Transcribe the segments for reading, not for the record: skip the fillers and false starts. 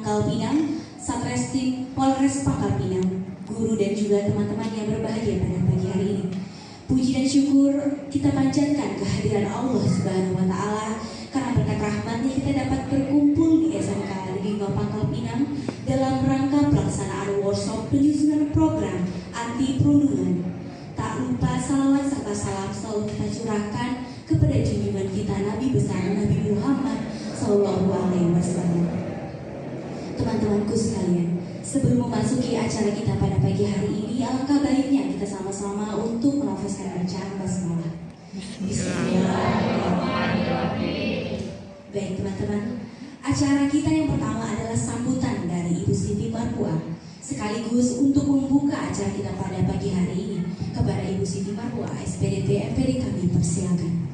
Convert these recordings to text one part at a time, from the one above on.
Pangkal Pinang, Satreskrim Polres Pangkal Pinang, guru dan juga teman-teman yang berbahagia pada pagi hari ini. Puji dan syukur kita panjatkan kehadiran Allah Subhanahu wa Ta'ala karena berkat rahmatnya kita dapat berkumpul di SMK Negeri 2 Pangkal Pinang dalam rangka pelaksanaan workshop penyusunan program anti perundungan. Tak lupa salawat serta salam selalu kita curahkan kepada junjungan kita Nabi besar Nabi Muhammad Sallallahu Alaihi Wasallam. Teman-temanku sekalian, sebelum memasuki acara kita pada pagi hari ini, alangkah baiknya kita sama-sama untuk melafazkan bacaan basmalah. Bismillahirrahmanirrahim. Baik teman-teman, acara kita yang pertama adalah sambutan dari Ibu Siti Marpuah, sekaligus untuk membuka acara kita pada pagi hari ini. Kepada Ibu Siti Marpuah, SPDT MPD kami persilakan.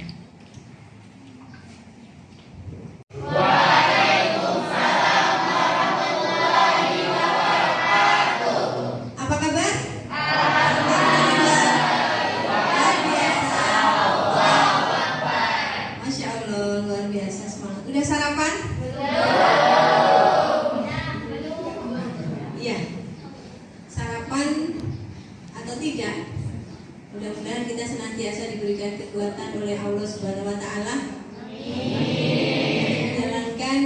Mudah-mudahan kita senantiasa diberikan kekuatan oleh Allah Subhanahu wa Ta'ala menjalankan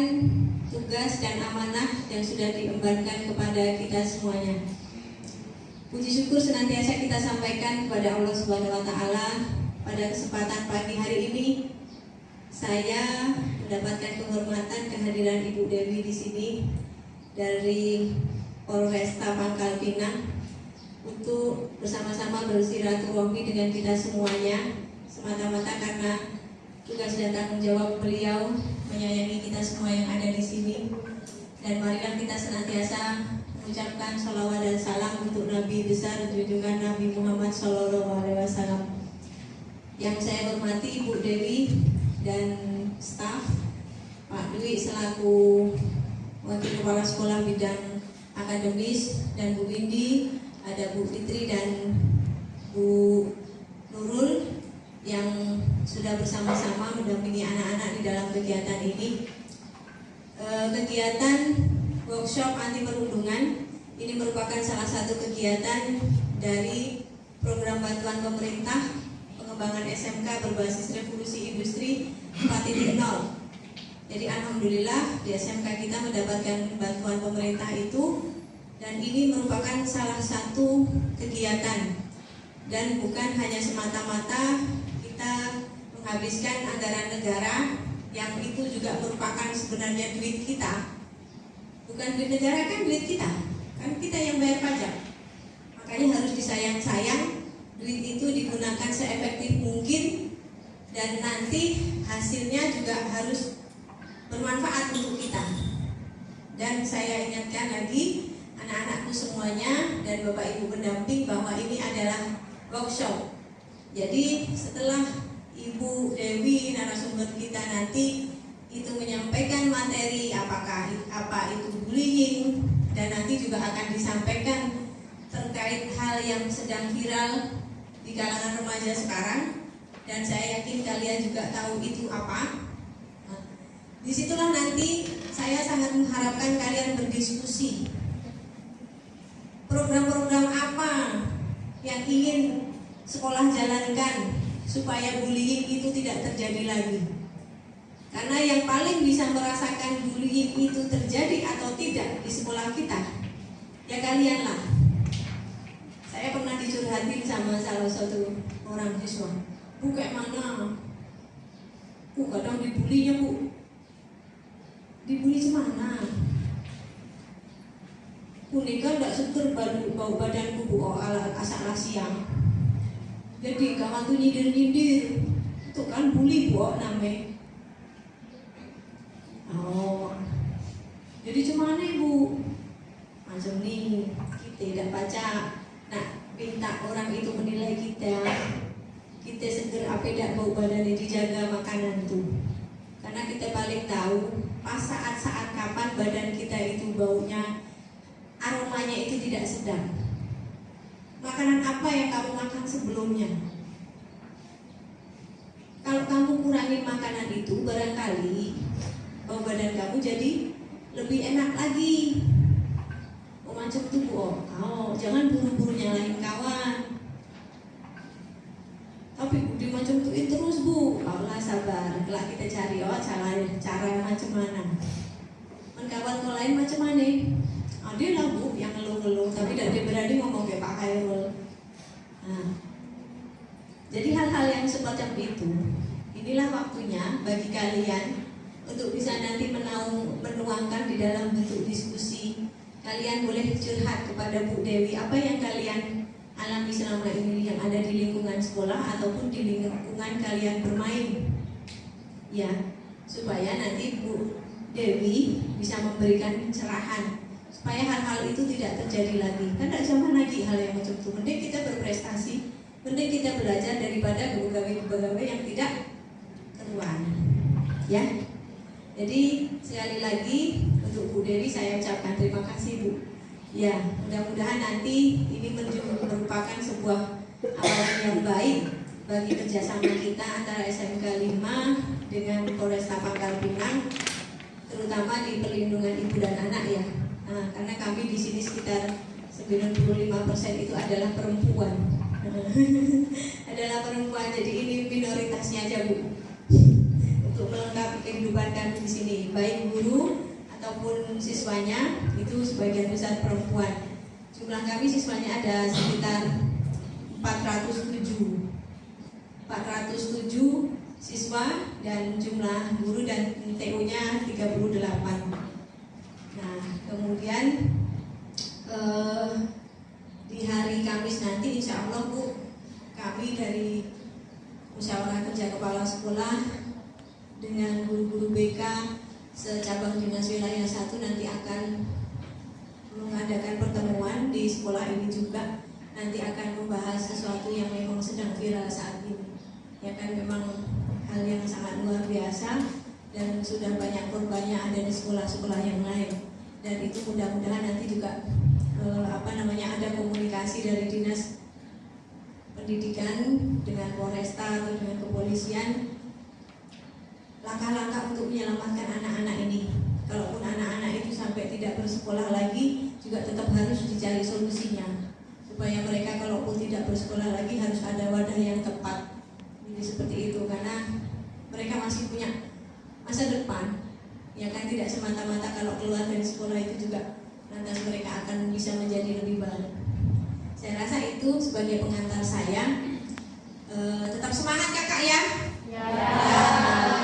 tugas dan amanah yang sudah diembankan kepada kita semuanya. Puji syukur senantiasa kita sampaikan kepada Allah Subhanahu wa Ta'ala. Pada kesempatan pagi hari ini saya mendapatkan kehormatan kehadiran Ibu Dewi di sini dari Polresta Pangkal Pinang untuk bersama-sama bersilaturahmi dengan kita semuanya, semata-mata karena tugas dan tanggung jawab beliau menyayangi kita semua yang ada di sini. Dan marilah kita senantiasa mengucapkan sholawat dan salam untuk Nabi besar junjungan Nabi Muhammad Sallallahu Alaihi Wasallam. Yang saya hormati Ibu Dewi dan staf, Pak Dwi selaku Wakil Kepala Sekolah Bidang Akademis, dan Bu Windy, ada Bu Fitri dan Bu Nurul yang sudah bersama-sama mendampingi anak-anak di dalam kegiatan ini. Kegiatan workshop anti perundungan ini merupakan salah satu kegiatan dari program bantuan pemerintah pengembangan SMK berbasis revolusi industri 4.0. Jadi alhamdulillah di SMK kita mendapatkan bantuan pemerintah itu. Dan ini merupakan salah satu kegiatan, dan bukan hanya semata-mata kita menghabiskan anggaran negara yang itu juga merupakan sebenarnya duit kita. Bukan duit negara, kan duit kita, kan kita yang bayar pajak. Makanya harus disayang-sayang, duit itu digunakan seefektif mungkin, dan nanti hasilnya juga harus bermanfaat untuk kita. Dan saya ingatkan lagi anak-anakku semuanya dan Bapak Ibu pendamping bahwa ini adalah workshop. Jadi setelah Ibu Dewi narasumber kita nanti itu menyampaikan materi apa itu bullying, dan nanti juga akan disampaikan terkait hal yang sedang viral di kalangan remaja sekarang, dan saya yakin kalian juga tahu itu apa. Disitulah nanti saya sangat mengharapkan kalian berdiskusi. Program-program apa yang ingin sekolah jalankan supaya bullying itu tidak terjadi lagi? Karena yang paling bisa merasakan bullying itu terjadi atau tidak di sekolah kita, ya kalianlah. Saya pernah dicurhatin sama salah satu orang siswa, Bu kayak mana? Bu kadang dibulinya Bu. Dibully cemana? Kunika nggak seger bau badanku Bu, asal siang. Jadi kamu tuh nyindir-nyindir, itu kan bully Bu namanya. Oh, jadi cemana Ibu? Macam nih, kita tidak baca. Nah, minta orang itu menilai kita seger apa tidak bau badannya, dijaga makanan tuh. Karena kita paling tahu pas saat-saat kapan badan kita itu baunya, aromanya itu tidak sedap. Makanan apa yang kamu makan sebelumnya? Kalau kamu kurangin makanan itu, barangkali bau badan kamu jadi lebih enak lagi. Macam tuh Bu, jangan buru-buru nyalahin kawan. Tapi dimacam tuin terus Bu, Allah sabar, kelak kita cari cara macam mana. Kawan kau lain macam mana? Ada lah Bu yang ngeluh-ngeluh, tapi tidak berani ngomong kayak Pak Khairul. Nah, jadi hal-hal yang semacam itu, inilah waktunya bagi kalian untuk bisa nanti menuangkan di dalam bentuk diskusi. Kalian boleh curhat kepada Bu Dewi apa yang kalian alami selama ini yang ada di lingkungan sekolah ataupun di lingkungan kalian bermain, ya, supaya nanti Bu Dewi bisa memberikan cerahan supaya hal-hal itu tidak terjadi lagi. Kan tidak zaman lagi hal yang macam itu. Mending kita berprestasi, mending kita belajar daripada pegawai-pegawai yang tidak keruan, ya. Jadi sekali lagi untuk Bu Dewi saya ucapkan terima kasih Bu. Ya, mudah-mudahan nanti ini merupakan sebuah awalan yang baik bagi kerjasama kita antara SMK 5 dengan Polresta Pangkal Pinang, terutama di perlindungan ibu dan anak ya. Nah, karena kami di sini sekitar 95% itu adalah perempuan. Adalah perempuan, jadi ini minoritasnya aja Bu. Untuk melengkapi kehidupan kami di sini, baik guru ataupun siswanya itu sebagian besar perempuan. Jumlah kami siswanya ada sekitar 407 siswa dan jumlah guru dan TU-nya 38. Nah, kemudian di hari Kamis nanti insya Allah Bu, kami dari Musyawarah Kerja Kepala Sekolah dengan guru-guru BK secabang dinas wilayah 1 nanti akan mengadakan pertemuan di sekolah ini juga. Nanti akan membahas sesuatu yang memang sedang viral saat ini. Ya kan, memang hal yang sangat luar biasa dan sudah banyak korbannya ada di sekolah-sekolah yang lain. Dan itu mudah-mudahan nanti juga ada komunikasi dari dinas pendidikan dengan Polresta atau dengan kepolisian, langkah-langkah untuk menyelamatkan anak-anak ini. Kalaupun anak-anak itu sampai tidak bersekolah lagi, juga tetap harus dicari solusinya supaya mereka kalaupun tidak bersekolah lagi harus ada wadah yang tepat. Jadi seperti itu, karena mereka masih punya masa depan. Ya kan, tidak semata-mata kalau keluar dari sekolah itu juga lantas mereka akan bisa menjadi lebih baik. Saya rasa itu sebagai pengantar saya. Tetap semangat Kakak ya. Ya.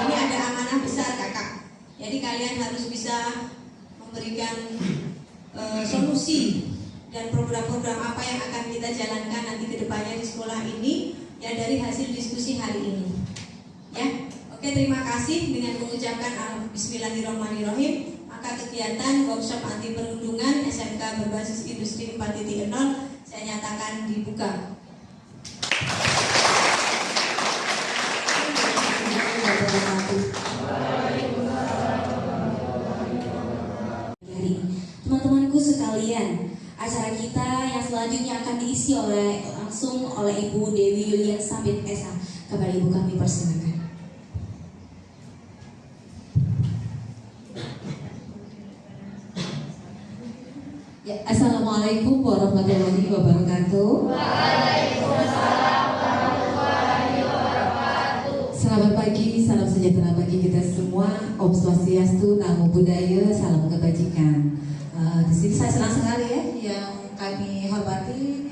Ini ada amanah besar Kakak. Jadi kalian harus bisa memberikan solusi dan program-program apa yang akan kita jalankan nanti ke depannya di sekolah ini ya dari hasil diskusi hari ini. Ya. Oke, terima kasih. Dengan mengucapkan Bismillahirrahmanirrahim, maka kegiatan workshop anti perundungan SMK berbasis industri 4.0 saya nyatakan dibuka. Teman-temanku sekalian, acara kita yang selanjutnya akan diisi langsung oleh Ibu Dewi Yulian Sabit Esa. Kepada Ibu kami persilakan. Ya, Assalamualaikum warahmatullahi wabarakatuh. Waalaikumsalam warahmatullahi wabarakatuh. Selamat pagi, salam sejahtera bagi kita semua. Om Swastiastu, Namo Buddhaya, salam kebajikan. Di sini saya senang sekali ya, yang kami hormati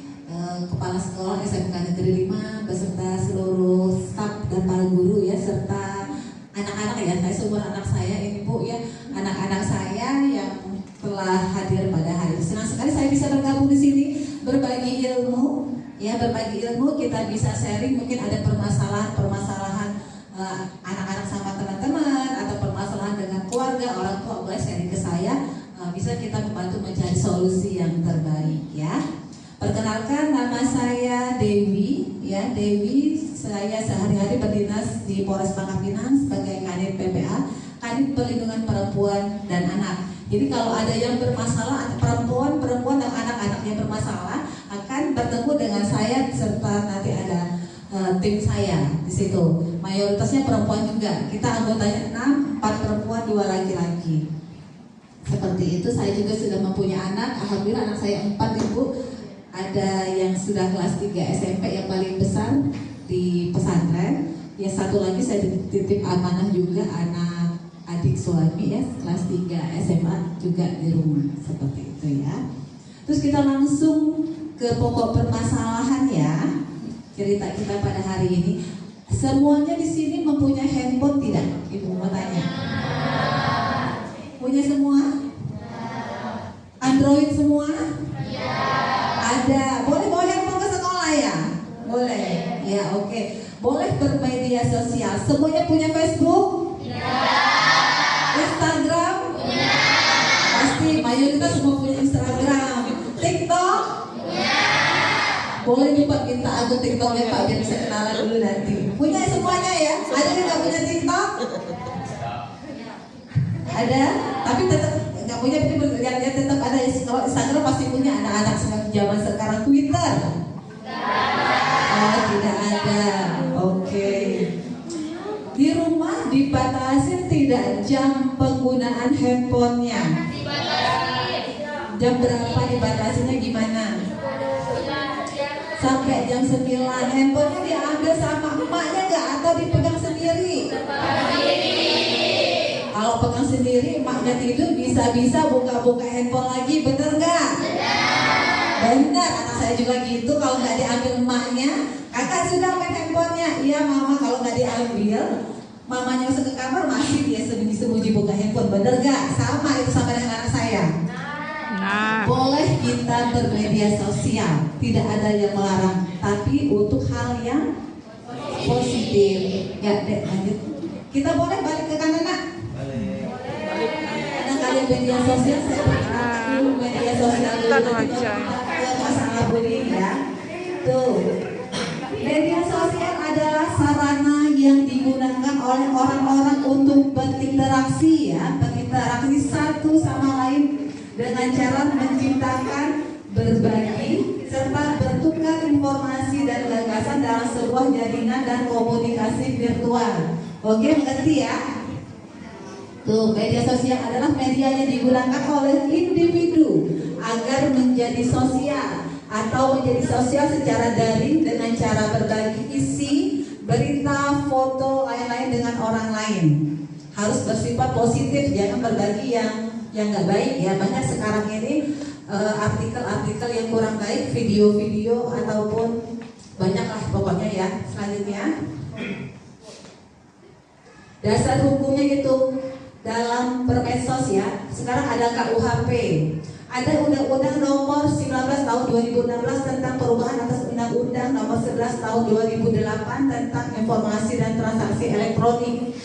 Kepala Sekolah SMK Negeri 5 beserta seluruh staf dan para guru ya, serta anak-anak ya. Saya seumur anak saya ini Bu ya, anak-anak saya yang telah hadir pada hari ini. Senang sekali saya bisa bergabung di sini, berbagi ilmu ya, berbagi ilmu. Kita bisa sharing, mungkin ada permasalahan anak-anak sama teman-teman atau permasalahan dengan keluarga, orang tua, boleh sharing ke saya. Bisa kita membantu mencari solusi yang terbaik ya. Perkenalkan, nama saya Dewi ya. Dewi, saya sehari-hari berdinas di Polres Pangkal Pinang sebagai Kadit PPA, Kadit Perlindungan Perempuan dan Anak. Jadi kalau ada yang bermasalah, perempuan dan anak-anak yang bermasalah akan bertemu dengan saya serta nanti ada tim saya di situ. Mayoritasnya perempuan juga. Kita anggotanya 6, 4 perempuan, 2 laki-laki. Seperti itu. Saya juga sudah mempunyai anak. Alhamdulillah anak saya 4, Ibu. Ada yang sudah kelas 3 SMP yang paling besar di pesantren. Yang satu lagi saya titip amanah juga anak adik suami ya, kelas 3 SMA juga di rumah. Seperti itu ya. Terus kita langsung ke pokok permasalahan ya. Cerita kita pada hari ini. Semuanya di sini mempunyai handphone tidak? Ibu mau tanya. Punya semua? Android semua? Ada. Boleh bawa handphone ke sekolah ya? Boleh. Ya, oke. Boleh bermedia sosial. Semuanya punya Facebook? Instagram? Pasti mayoritas semua punya Instagram. TikTok? Boleh nih Pak minta akun TikToknya Pak biar bisa kenalan dulu nanti. Punya semuanya ya? Ada yang nggak punya TikTok? Ada, tapi tetap nggak punya, tapi tetap ada. Kalau Instagram pasti punya. Anak-anak zaman sekarang Twitter? Oh, tidak ada. Oke. Di rumah dibatasi tidak jam penggunaan handphonenya? Jam berapa dibatasinya gimana? Sampai jam 9. Handphonenya diambil sama emaknya nggak atau dipegang sendiri? Kalau pegang sendiri, emaknya tidur, bisa-bisa buka-buka handphone lagi, bener nggak? Bener, anak saya juga gitu. Kalau nggak diambil emaknya, kakak sudah main handphonenya. Iya mama, kalau nggak diambil, mamanya masuk ke kamar masih dia sembunyi-sembunyi buka handphone, bener nggak? Sama itu sama dengan anak saya. Boleh kita bermedia sosial, tidak ada yang melarang, tapi untuk hal yang positif. Ya, dek, lanjut. Kita boleh balik ke kanan nak? Kalian media sosial, saya dulu media sosial dulu masalah bullying ya. Tuh, media sosial adalah sarana yang digunakan oleh orang-orang untuk berinteraksi ya, berinteraksi satu sama lain dengan cara menciptakan, berbagi, serta bertukar informasi dan gagasan dalam sebuah jaringan dan komunikasi virtual. Oke, mengerti ya? Tuh, media sosial adalah media yang digunakan oleh individu agar menjadi sosial atau menjadi sosial secara daring dengan cara berbagi isi, berita, foto, lain-lain dengan orang lain. Harus bersifat positif, jangan berbagi yang nggak baik ya. Banyak sekarang ini artikel-artikel yang kurang baik, video-video ataupun banyak lah pokoknya ya. Selanjutnya, dasar hukumnya itu dalam permedsos ya. Sekarang ada KUHP, ada Undang-Undang Nomor 19 Tahun 2016 tentang perubahan atas Undang-Undang Nomor 11 Tahun 2008 tentang informasi dan transaksi elektronik.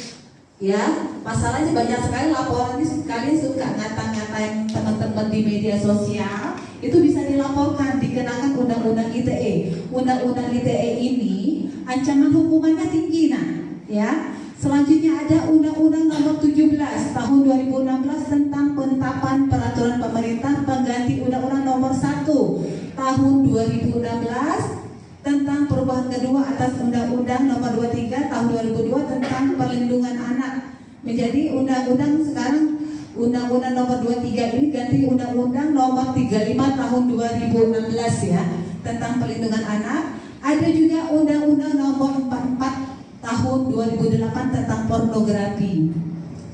Ya, masalahnya banyak sekali laporan ini, kalian suka ngata-ngatain teman-teman di media sosial, itu bisa dilaporkan, dikenakan Undang-Undang ITE. Undang-Undang ITE ini ancaman hukumannya tinggi nah, ya. Selanjutnya ada Undang-Undang Nomor 17 Tahun 2016 tentang penetapan peraturan pemerintah pengganti Undang-Undang Nomor 1 Tahun 2016 tentang perubahan kedua atas Undang-Undang Nomor 23 Tahun 2002 tentang perlindungan anak. Menjadi undang-undang sekarang Undang-Undang Nomor 23 ini ganti Undang-Undang Nomor 35 Tahun 2016 ya, tentang perlindungan anak. Ada juga Undang-Undang Nomor 44 Tahun 2008 tentang pornografi.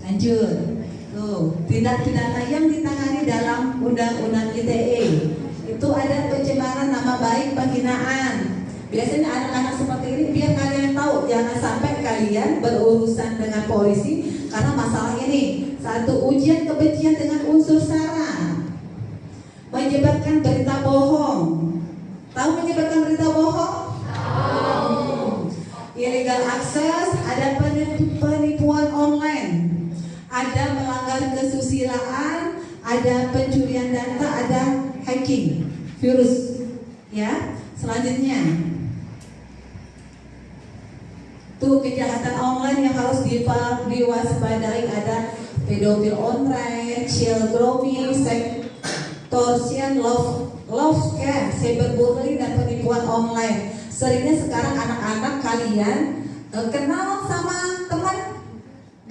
Lanjut. Tuh, tindak pidana yang ditangani dalam Undang-Undang ITE itu ada pencemaran nama baik, penghinaan. Biasanya anak-anak seperti ini biar kalian tahu, jangan sampai kalian berurusan dengan polisi karena masalah ini. Satu, ujian kebencian dengan unsur sara, menyebarkan berita bohong. Tahu menyebarkan berita bohong? Illegal access, ada penipuan online, ada melanggar kesusilaan, ada pencurian data, ada hacking, virus. Ya, selanjutnya, tuh kejahatan online yang harus diwaspadai, ada pedofil online, child grooming, extortion, love scam, cyberbullying dan penipuan online. Seringnya sekarang anak-anak kalian kenal sama teman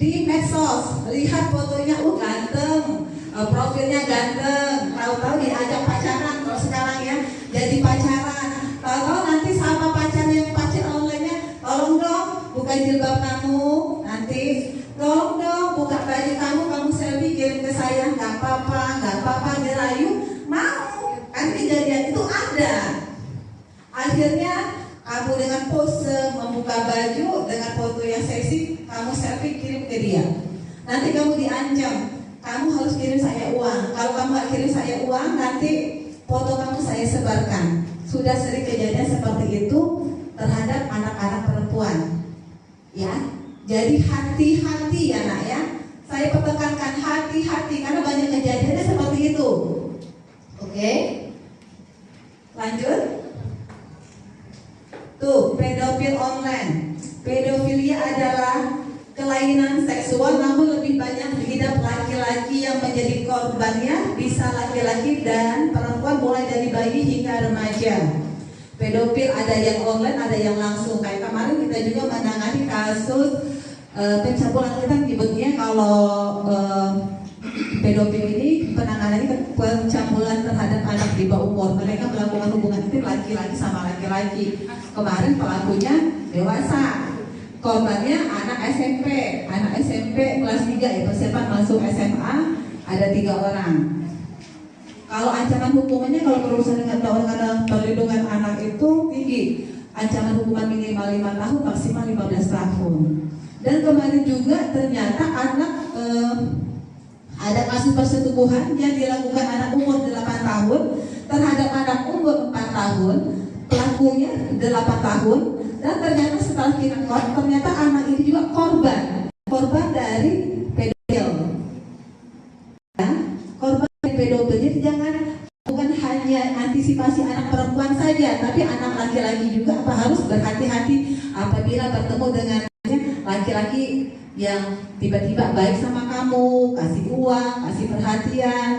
di medsos, lihat fotonya ganteng, profilnya ganteng, tahu-tahu diajak pacaran. Kalau sekarang ya jadi pacaran, tahu-tahu nanti sama pacar online-nya, tolong dong buka jilbab kamu, nanti tolong dong buka baju kamu selfie kirim ke saya, nggak apa-apa dirayu, mau kan kejadian itu ada. Akhirnya kamu dengan pose membuka baju dengan foto yang seksi, kamu selfie kirim ke dia. Nanti kamu diancam, kamu harus kirim saya uang. Kalau kamu gak kirim saya uang, nanti foto kamu saya sebarkan. Sudah sering kejadian seperti itu terhadap anak-anak perempuan. Ya, jadi hati-hati ya nak ya. Saya pertekankan hati-hati karena banyak kejadiannya seperti itu. Oke, lanjut. Tuh, pedofil online. Pedofilia adalah kelainan seksual namun lebih banyak diidap laki-laki yang menjadi korbannya, bisa laki-laki dan perempuan mulai dari bayi hingga remaja. Pedofil ada yang online, ada yang langsung. Kayak kemarin kita juga menangani kasus pencabulan. Kita nyebutnya kalau pedofil ini penanganannya pencabulan terhadap anak di bawah umur. Mereka melakukan hubungan intim laki-laki sama laki-laki. Kemarin pelakunya dewasa, korbannya anak SMP kelas 3 ya, persiapan masuk SMA, ada 3 orang. Kalau ancaman hukumannya kalau berurusan dengan perlindungan anak itu tinggi, ancaman hukuman minimal 5 tahun, maksimal 15 tahun. Dan kemarin juga ternyata anak ada kasus persetubuhan yang dilakukan anak umur 8 tahun terhadap anak umur 4 tahun, pelakunya 8 tahun, dan ternyata setelah kita ternyata anak ini juga korban dari pedofil. Ya, korban dari pedofil. Jadi jangan bukan hanya antisipasi anak perempuan saja, tapi anak laki-laki juga harus berhati-hati apabila bertemu dengan laki-laki yang tiba-tiba baik sama kamu, kasih uang, kasih perhatian,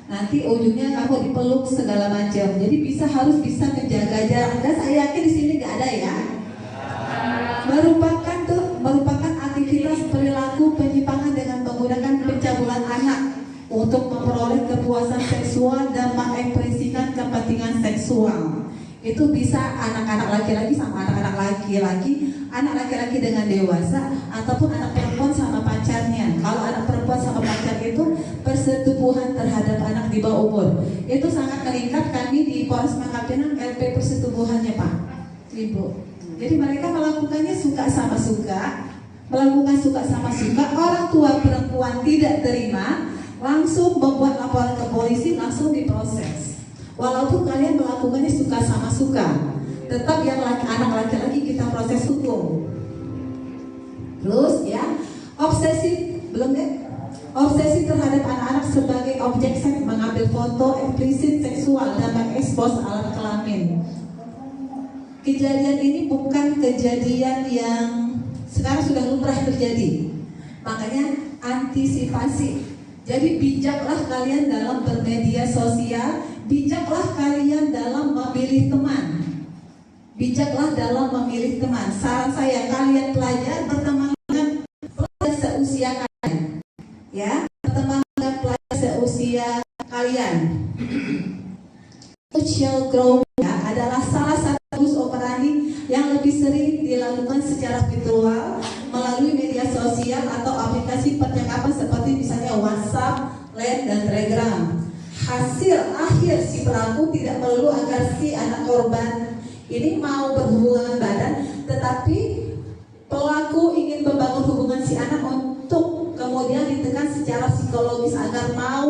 nanti ujungnya kamu dipeluk segala macam. Jadi harus bisa menjaga jarak. Dan saya yakin di sini nggak ada ya. Merupakan aktivitas perilaku penyimpangan dengan menggunakan pencabulan anak untuk memperoleh kepuasan seksual dan mengekspresikan kepentingan seksual. Itu bisa anak-anak laki-laki sama anak-anak laki-laki, anak laki-laki dengan dewasa, ataupun anak perempuan sama pacarnya. Kalau anak perempuan sama pacar itu persetubuhan terhadap anak di bawah umur, itu sangat meningkat. Kami di Polres Pangkal Pinang LP persetubuhannya Pak, Ibu. Jadi mereka melakukannya suka sama suka, orang tua perempuan tidak terima, langsung membuat laporan ke polisi, langsung diproses. Walaupun kalian melakukannya suka sama suka, tetap yang anak laki-laki kita proses hukum. Terus ya, obsesi terhadap anak-anak sebagai objek seks, mengambil foto eksplisit seksual dan mengekspos alat kelamin. Kejadian ini bukan kejadian yang sekarang sudah lumrah terjadi. Makanya antisipasi. Jadi bijaklah kalian dalam bermedia sosial, bijaklah kalian dalam memilih teman. Saran saya, kalian pelajar berteman dengan pelajar seusia kalian. Ya, berteman dengan pelajar seusia kalian. Social grooming adalah salah satu operandi yang lebih sering dilakukan secara virtual melalui media sosial atau aplikasi percakapan seperti misalnya WhatsApp, Line, dan Telegram. Hasil akhir si pelaku tidak perlu agar si anak korban ini mau berhubungan badan, tetapi pelaku ingin membangun hubungan si anak untuk kemudian ditekan secara psikologis agar mau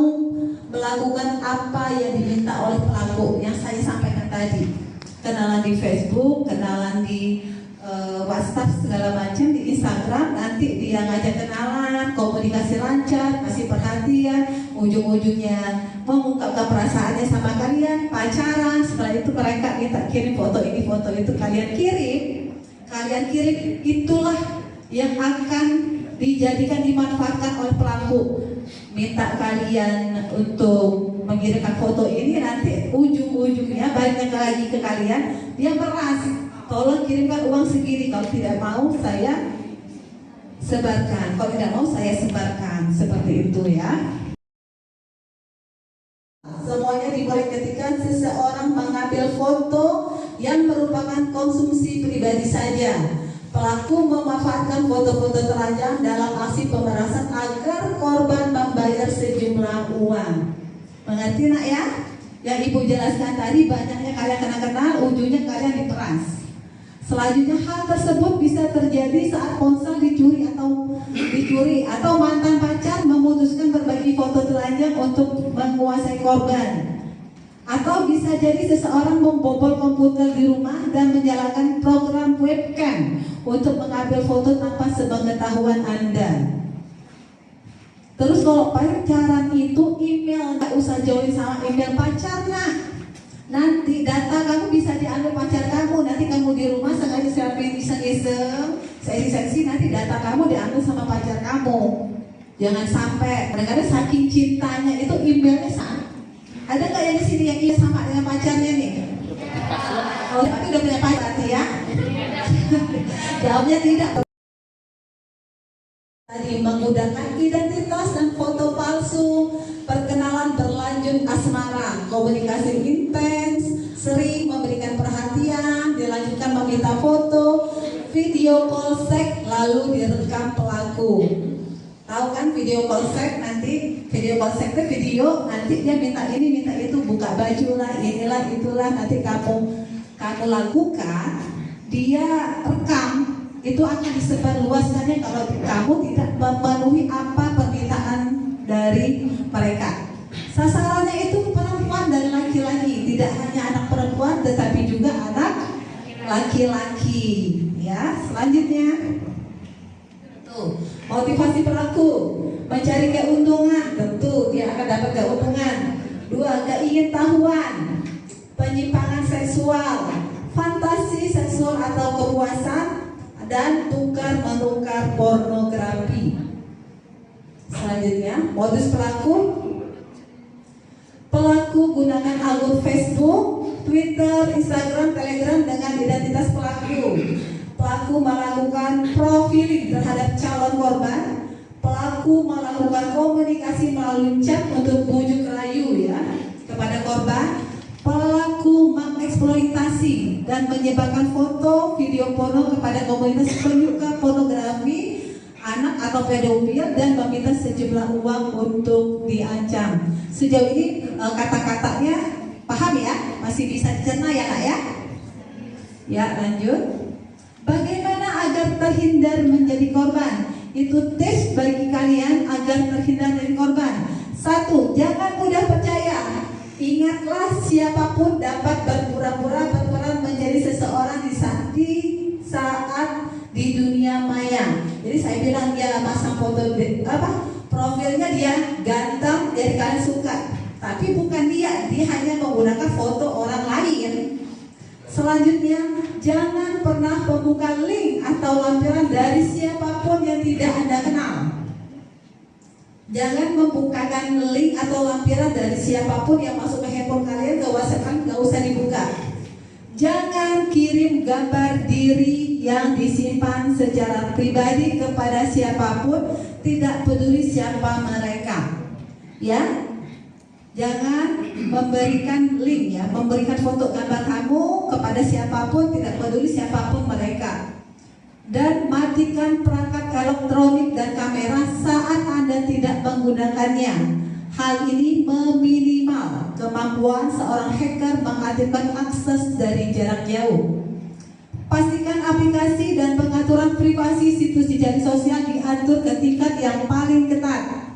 melakukan apa yang diminta oleh pelaku yang saya sampaikan tadi. Kenalan di Facebook, kenalan di WhatsApp segala macam, di Instagram, nanti dia ngajak kenalan, komunikasi lancar, kasih perhatian, ujung-ujungnya mengungkapkan perasaannya sama kalian, pacaran. Setelah itu mereka minta kirim foto ini, foto itu, kalian kirim, itulah yang akan dimanfaatkan oleh pelaku. Minta kalian untuk mengirimkan foto ini, nanti ujung-ujungnya balik lagi ke kalian, dia meras, tolong kirimkan uang segini, kalau tidak mau saya sebarkan, seperti itu ya. merupakan konsumsi pribadi saja. Pelaku memanfaatkan foto-foto telanjang dalam aksi pemerasan agar korban membayar sejumlah uang. Mengerti nak ya? Yang ibu jelaskan tadi, banyaknya kalian kenal, ujungnya kalian diperas. Selanjutnya hal tersebut bisa terjadi saat ponsel dicuri atau mantan pacar memutuskan berbagi foto telanjang untuk menguasai korban. Atau bisa jadi seseorang membobol komputer di rumah dan menyalakan program webcam untuk mengambil foto tanpa sepengetahuan Anda. Terus kalau pacaran itu email, nggak usah join sama email pacar nak. Nanti data kamu bisa diambil pacar kamu. Nanti kamu di rumah sengaja selfie iseng-iseng, seksi nanti data kamu diambil sama pacar kamu. Jangan sampai. Kadang-kadang saking cintanya itu emailnya sama. Ada nggak yang di sini yang iya sama dengan pacarnya nih? Oh, tapi udah punya pacar ya? Jawabnya tidak. Tadi menggunakan identitas dan foto palsu, perkenalan berlanjut asmara, komunikasi intens, sering memberikan perhatian, dilanjutkan meminta foto, video call seks, lalu direkam pelaku. Tahu kan video call seks, nanti video call seks itu video, nanti dia minta ini minta itu, buka baju lah, inilah itulah, nanti kamu lakukan, dia rekam, itu akan disebarluaskannya kalau kamu tidak memenuhi apa permintaan dari mereka. Sasarannya itu perempuan dan laki-laki, tidak hanya anak perempuan tetapi juga anak laki-laki. Ya, selanjutnya. Tuh, motivasi pelaku mencari keuntungan, tentu dia akan dapat keuntungan. 2, keingintahuan, penyimpangan seksual, fantasi seksual atau kepuasan, dan tukar-menukar pornografi. Selanjutnya, modus pelaku. Pelaku gunakan akun Facebook, Twitter, Instagram, Telegram dengan identitas pelaku. Pelaku melakukan profiling terhadap calon korban. Pelaku melakukan komunikasi melalui chat untuk bujuk rayu ya kepada korban. Pelaku mengeksploitasi dan menyebarkan foto, video porno kepada komunitas penyuka pornografi, anak atau pedofil, dan meminta sejumlah uang untuk diancam. Sejauh ini kata-katanya paham ya? Masih bisa dicerna ya nak ya? Ya, lanjut. Bagaimana agar terhindar menjadi korban? Itu tips bagi kalian agar terhindar dari korban. 1. Jangan mudah percaya. Ingatlah, siapapun dapat berpura-pura berperan menjadi seseorang di saat di dunia maya. Jadi saya bilang dia masang foto profilnya dia ganteng, jadi kalian suka. Tapi bukan dia hanya menggunakan foto orang lain. Selanjutnya, jangan pernah membuka link atau lampiran dari siapapun yang tidak Anda kenal. Jangan membukakan link atau lampiran dari siapapun yang masuk ke handphone kalian, ke WhatsApp kan nggak usah dibuka. Jangan kirim gambar diri yang disimpan secara pribadi kepada siapapun, tidak peduli siapa mereka. Ya, jangan memberikan link ya, memberikan foto gambar kamu kepada siapapun, tidak peduli siapapun mereka. Dan matikan perangkat elektronik dan kamera saat Anda tidak menggunakannya. Hal ini meminimal kemampuan seorang hacker mengaktifkan akses dari jarak jauh. Pastikan aplikasi dan pengaturan privasi situs jejaring sosial diatur ke tingkat yang paling ketat.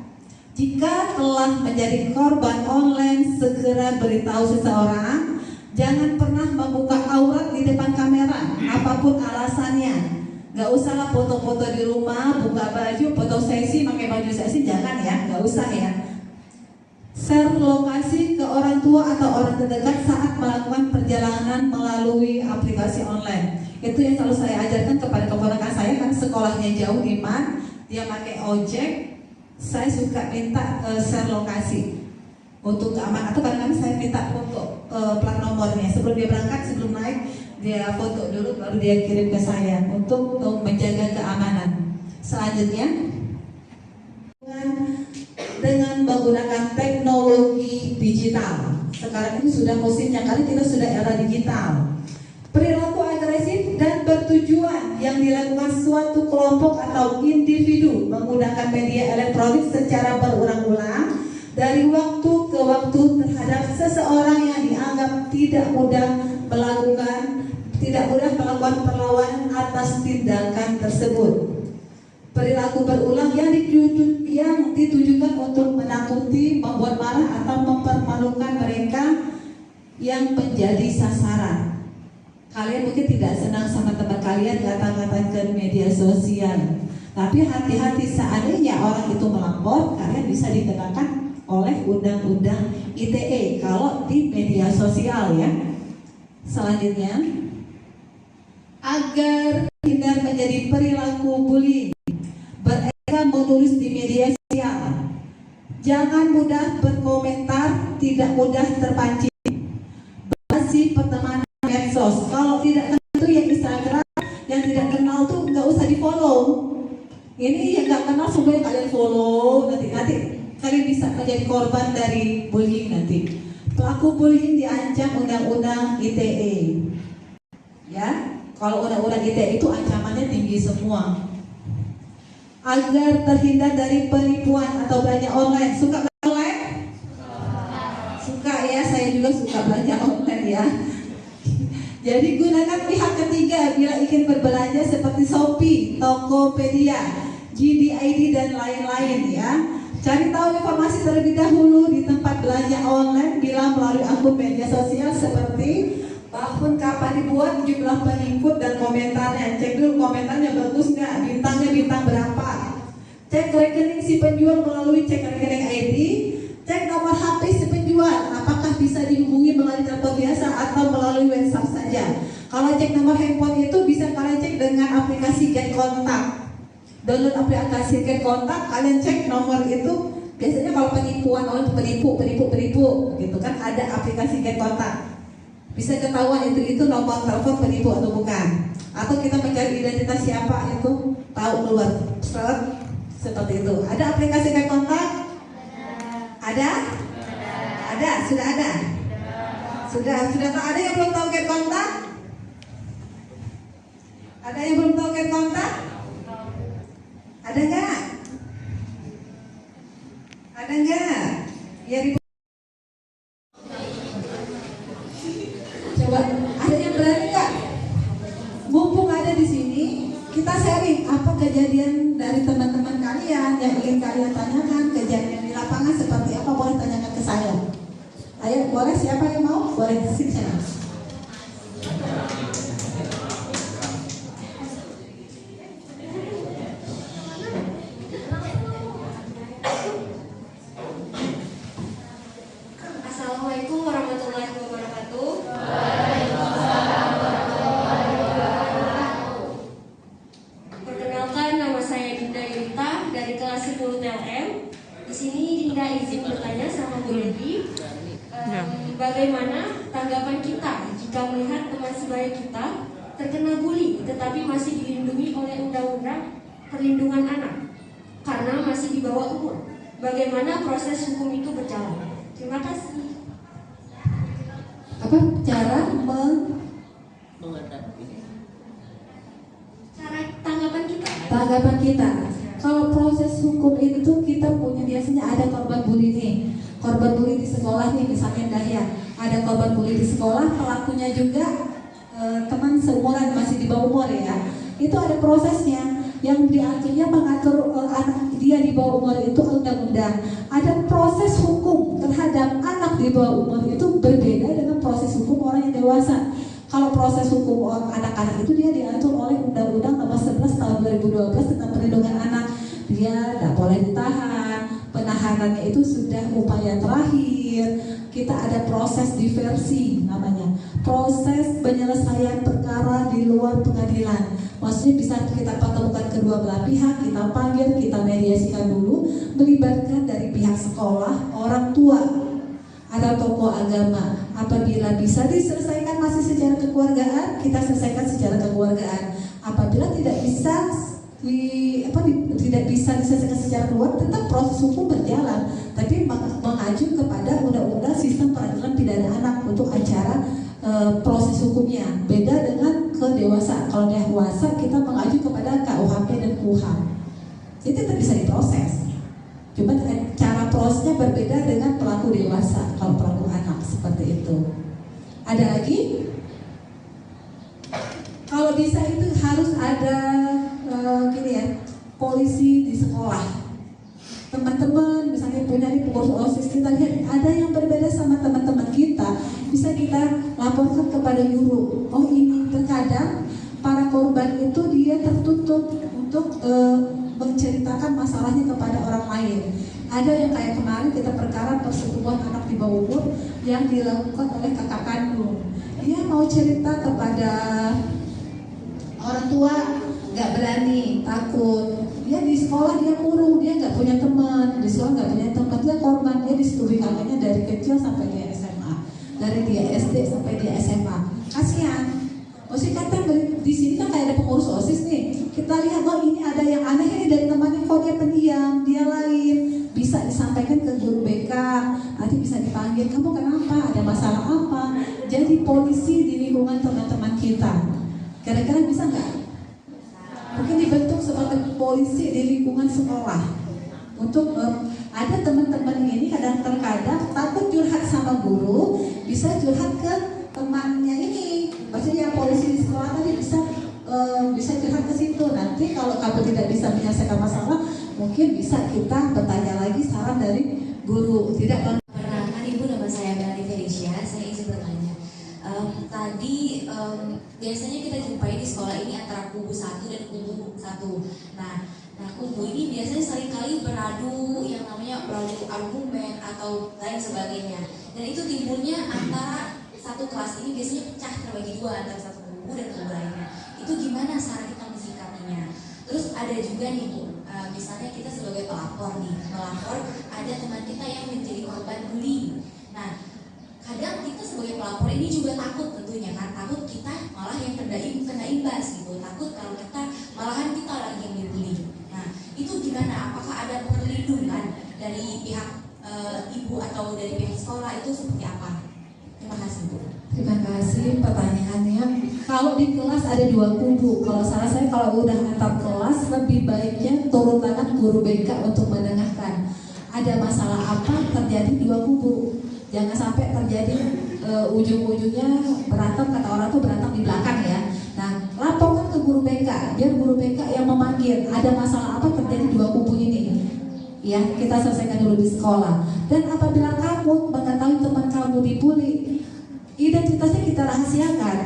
Jika telah menjadi korban online, segera beritahu seseorang. Jangan pernah membuka aurat di depan kamera, apapun alasannya. Gak usahlah foto-foto di rumah, buka baju, foto seksi, pakai baju seksi, jangan ya, gak usah ya. Share lokasi ke orang tua atau orang terdekat saat melakukan perjalanan melalui aplikasi online. Itu yang selalu saya ajarkan kepada keponakan saya, kan sekolahnya jauh di Man, dia pakai ojek. Saya suka minta share lokasi untuk keamanan, atau kadang-kadang saya minta foto plat nomornya sebelum dia berangkat, sebelum naik dia foto dulu baru dia kirim ke saya untuk menjaga keamanan. Selanjutnya, dengan menggunakan teknologi digital. Sekarang ini sudah musimnya, karena kita sudah era digital. Perilaku dilakukan suatu kelompok atau individu menggunakan media elektronik secara berulang-ulang dari waktu ke waktu terhadap seseorang yang dianggap tidak mudah melakukan perlawanan atas tindakan tersebut. Perilaku berulang yang ditujukan untuk menakuti, membuat marah atau mempermalukan mereka yang menjadi sasaran. Kalian mungkin tidak senang sama teman kalian kata-kata ke media sosial, tapi hati-hati, seandainya orang itu melapor, kalian bisa dikenakan oleh Undang-Undang ITE kalau di media sosial ya. Selanjutnya, agar terhindar menjadi perilaku bullying, mereka menulis di media sosial. Jangan mudah berkomentar, tidak mudah terpancing. Batasi pertemanan medsos. Kalau tidak kenal itu yang Instagram, yang tidak kenal tuh nggak usah di follow. Ini yang nggak kenal semuanya kalian follow, nanti kalian bisa menjadi korban dari bullying nanti. Pelaku bullying diancam Undang-Undang ITE. Ya, kalau Undang-Undang ITE itu ancamannya tinggi semua. Agar terhindar dari penipuan atau belanja online. Suka belanja online? Suka ya, saya juga suka belanja online ya. Jadi gunakan pihak ketiga bila ingin berbelanja seperti Shopee, Tokopedia, JD.id dan lain-lain ya. Cari tahu informasi terlebih dahulu di tempat belanja online bila melalui akun media sosial seperti tahun kapan dibuat, jumlah pengikut dan komentarnya. Cek dulu komentarnya bagus nggak, bintangnya bintang berapa. Cek rekening si penjual melalui cek rekening ID. Cek nomor HP si penjual, apakah bisa dihubungi melalui telepon biasa atau melalui WhatsApp saja. Kalau cek nomor handphone itu bisa kalian cek dengan aplikasi Get Kontak. Download aplikasi Get Kontak, kalian cek nomor itu. Biasanya kalau penipuan oleh penipu gitu kan, ada aplikasi Get Kontak. Bisa ketahuan itu nomor telepon penipu atau bukan. Atau kita mencari identitas siapa itu, tahu keluar seperti itu. Ada aplikasi Get Kontak? Ada? Ada, sudah ada. Sudah tahu. Ada yang belum tahu Get Kontak? Ada yang belum tahu Get Kontak? Ada nggak? Ada nggak? Ya, coba, ada yang berani nggak? Mumpung ada di sini, kita sharing apa kejadian dari teman-teman kalian yang ingin kalian tanyakan, kejadian di lapangan seperti apa, boleh tanyakan ke saya. Ayo, boleh, siapa yang mau? Boleh, sini sana. Assalamualaikum warahmatullahi wabarakatuh. Perkenalkan, nama saya Dinda Yunita dari kelas 10 TLM. Di sini Dinda izin bertanya sama Bu Lady, bagaimana tanggapan kita jika melihat teman sebaya kita terkena bully tetapi masih dilindungi oleh Undang-Undang Perlindungan Anak karena masih di bawah umur. Bagaimana proses hukum itu berjalan? Terima kasih. Apa cara Cara tanggapan kita? tanggapan kita? Kalau proses hukum itu kita punya, biasanya ada korban bully nih, korban bully di sekolah nih, misalnya Dahya, ada korban bully di sekolah, pelakunya juga teman seumuran masih di bawah umur ya. Itu ada prosesnya yang diaturnya mengatur anak dia di bawah umur itu undang-undang. Ada proses hukum terhadap anak di bawah umur itu berbeda dengan proses hukum orang yang dewasa. Kalau proses hukum anak-anak itu dia diatur oleh Undang-Undang Nomor 11 Tahun 2012 tentang Perlindungan Anak. Dia tidak boleh ditahan, penahanannya itu sudah upaya terakhir. Kita ada proses diversi namanya, proses penyelesaian perkara di luar pengadilan. Maksudnya bisa kita pertemukan kedua belah pihak, kita panggil, kita mediasikan dulu, melibatkan dari pihak sekolah, orang tua, ada tokoh agama. Apabila bisa diselesaikan masih secara kekeluargaan, kita selesaikan secara kekeluargaan. Apabila tidak bisa tidak bisa diselesaikan secara keluar, tetap proses hukum berjalan, tapi mengacu kepada Undang-Undang Sistem Peradilan Pidana Anak untuk acara proses hukumnya. Beda dengan ke dewasa. Kalau dewasa kita mengacu kepada KUHP dan KUHAP. Itu tetap bisa diproses. Cuma cara prosesnya berbeda dengan pelaku dewasa. Kalau pelaku anak seperti itu. Ada lagi? Kalau bisa itu harus ada gini ya, polisi di sekolah. Teman-teman misalnya punya di pengurus OSIS, kita lihat ada yang berbeda sama teman-teman kita, bisa kita laporkan kepada guru. Oh ini terkadang para korban itu dia tertutup untuk menceritakan masalahnya kepada orang lain. Ada yang kayak kemarin kita perkara persetubuhan anak di bawah umur yang dilakukan oleh kakak kandung. Dia mau cerita kepada orang tua, nggak berani, takut. Dia di sekolah dia murung, dia nggak punya teman, di sekolah nggak punya teman, dia korban, dia disetujui kakaknya dari kecil sampai dia SMA, dari dia SD sampai dia SMA. Kasihan. Maksudnya kata di sini kan kayak ada pengurus OSIS nih. Kita lihat oh ini ada yang aneh ini dari temannya, kok dia pendiam, dia lain. Bisa disampaikan ke guru BK, nanti bisa dipanggil, kamu kenapa, ada masalah apa? Jadi polisi di lingkungan teman-teman kita. Kira-kira bisa nggak? Mungkin dibentuk sebagai polisi di lingkungan sekolah. Untuk ada teman-teman ini kadang-kadang takut curhat sama guru, bisa curhat ke temannya ini. Maksudnya polisi di sekolah tadi bisa curhat ke situ. Nanti kalau kamu tidak bisa menyelesaikan masalah, mungkin bisa kita bertanya lagi saran dari guru. Tidak Perkenalkan Ibu, nama saya Melanie Felicia. Saya izin bertanya. Tadi biasanya kita jumpai di sekolah ini antara kubu 1 dan kubu 1. Nah kubu ini biasanya seringkali beradu yang namanya beradu argumen atau lain sebagainya. Dan itu timbulnya antara satu kelas ini biasanya pecah terbagi dua antara satu kubu dan kubu lainnya. Itu gimana cara kita mensikapinya? Terus ada juga nih Bu, misalnya kita sebagai pelapor nih, melapor ada teman kita yang menjadi korban bullying. Nah, kadang kita sebagai pelapor ini juga takut tentunya kan, takut kita malah yang kena imbas gitu, takut kalau kita malahan kita lagi yang dibully. Nah, itu gimana? Apakah ada perlindungan dari pihak ibu atau dari pihak sekolah itu seperti apa? Terima kasih Bu. Terima kasih pertanyaannya. Kalau di kelas ada dua kubu. Kalau salah saya kalau udah antar kelas lebih baiknya turun tangan guru BK untuk mendengarkan. Ada masalah apa terjadi dua kubu. Jangan sampai terjadi ujung-ujungnya berantem, kata orang tuh berantem di belakang ya. Nah, laporkan ke guru BK, biar guru BK yang memanggil ada masalah apa terjadi dua kubu ini. Ya, kita selesaikan dulu di sekolah. Dan apabila kamu mengetahui teman kamu dibully, identitasnya kita rahasiakan.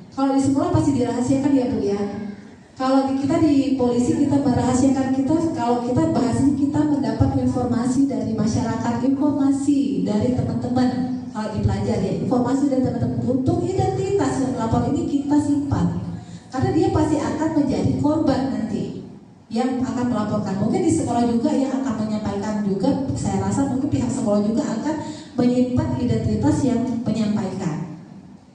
Kalau di sekolah pasti dirahasiakan ya Bu ya. Kalau kita di polisi kita merahasiakan kita, kalau kita bahasnya kita mendapat informasi dari masyarakat, informasi dari teman-teman. Kalau dipelajari ya, informasi dari teman-teman untuk identitas yang melapor ini kita simpan. Karena dia pasti akan menjadi korban nanti yang akan melaporkan. Mungkin di sekolah juga yang akan menyampaikan juga, saya rasa mungkin pihak sekolah juga akan menyimpan identitas yang menyampaikan.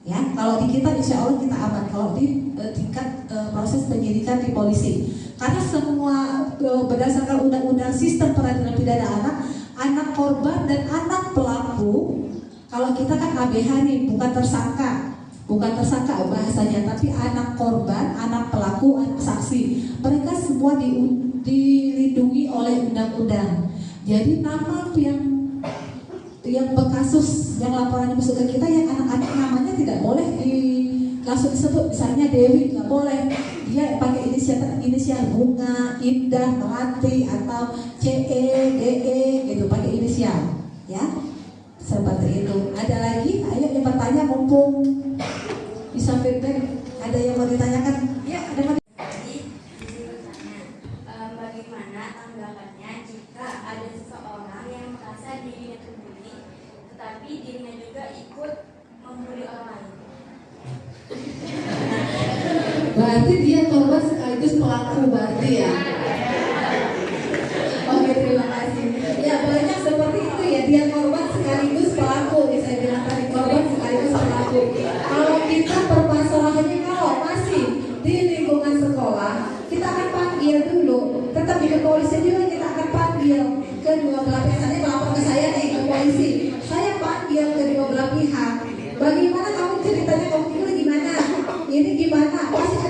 Ya, kalau di kita insya Allah kita aman. Kalau di tingkat proses penyidikan di polisi, karena semua berdasarkan undang-undang sistem peradilan pidana anak korban dan anak pelaku. Kalau kita kan ABH nih, bukan tersangka bahasanya, tapi anak korban, anak pelaku, anak saksi. Mereka semua dilindungi oleh undang-undang. Jadi nama yang berkasus yang laporannya masuk ke kita, yang anak-anak namanya tidak boleh langsung disebut, misalnya Dewi nggak boleh, dia pakai inisial Bunga, Indah, Melati atau CE, DE gitu, pakai inisial ya, seperti itu. Ada lagi? Ayo yang bertanya mumpung bisa feedback. Ada yang mau ditanyakan? Ya, ada yang mau bagaimana tanggapannya jika ada seseorang yang merasa dirinya terbully, tetapi dirinya juga ikut membuli orang lain? Berarti dia korban sekaligus pelaku berarti ya. Oke, terima kasih. Ya banyak seperti itu ya, dia korban sekaligus pelaku. Ya, saya bilang tadi korban sekaligus pelaku. Kalau kita permasalahannya kalau masih di lingkungan sekolah, kita akan panggil dulu. Tetap di kepolisian juga kita akan panggil kedua belah pihak. Misalnya melapor ke saya nih ke polisi, saya panggil kedua belah pihak. Bagaimana kamu ceritanya, kamu dulu gimana? Ini gimana? Pasti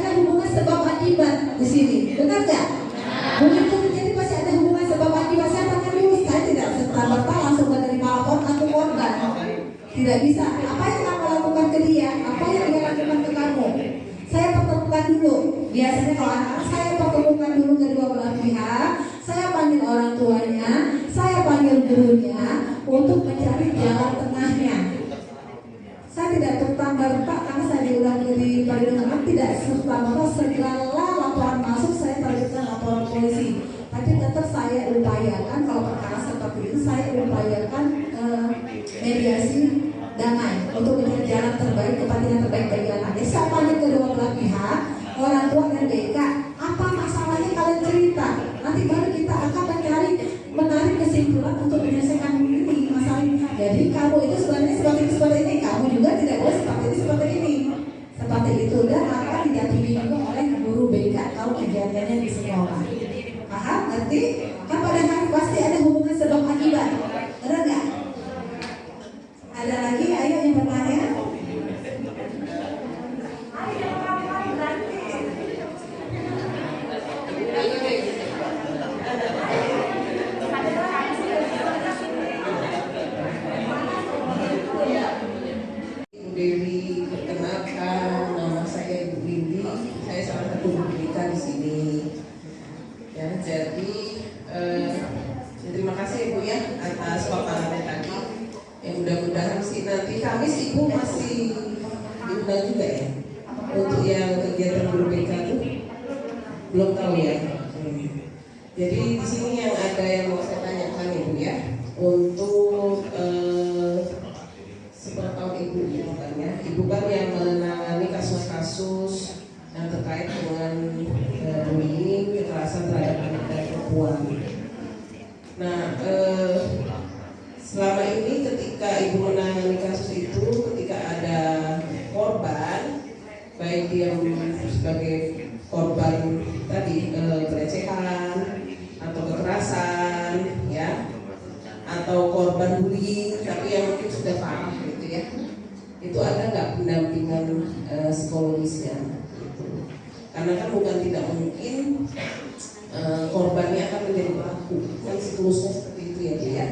Tidak bisa. Apa yang kamu lakukan ke dia, apa yang dia lakukan ke kamu, saya pertemukan dulu. Biasanya kalau anak-anak saya pertemukan dulu kedua belah pihak, saya panggil orang tuanya, saya panggil gurunya untuk mencari jalan tengahnya. Saya tidak tertambah-tambah karena saya diulang di perlindungan, tidak serta-merta segala laporan masuk saya terbitkan laporan polisi. Tapi tetap saya upayakan kalau perkara seperti itu saya upayakan mediasi damai untuk mencari jalan terbaik, kepentingan terbaik bagi anaknya. Saya panggil kedua belah pihak, orang tua dan BK. Apa masalahnya kalian cerita? Nanti baru kita akan menarik kesimpulan untuk menyelesaikan ini masalah ini. Jadi kamu itu sebenarnya seperti ini, kamu juga tidak boleh seperti ini. Seperti itu dan akan didampingi juga oleh guru BK kalau kejadiannya di sekolah. Paham? Ngerti? Kan pada hari pasti ada hubungan sebab akibat. Benar nggak? Ada lagi? Ayo yang bertanya. Dewi, perkenalkan, nama saya Ibu Windy. Saya salah satu guru BK di sini. Ya, jadi terima kasih Ibu ya atas paparannya tadi. Yang mudah-mudahan sih nanti Kamis Ibu masih diundang juga ya untuk yang kegiatan guru BK itu belum tahu ya. Jadi di sini yang ada yang mau saya tanyakan Ibu ya untuk sepengetahuan Ibu katanya, Ibu kan yang menangani kasus-kasus yang terkait dengan bullying, kekerasan terhadap anak dan perempuan. Nah, selama ini ketika Ibu menangani kasus itu, ketika ada korban, baik dia sebagai korban tadi pelecehan atau kekerasan, ya, atau korban bullying, tapi yang mungkin sudah parah gitu ya, itu ada nggak pendampingan psikologisnya? Gitu. Karena kan bukan tidak mungkin korbannya akan menjadi pelaku, kan siklusnya seperti itu ya Bu ya.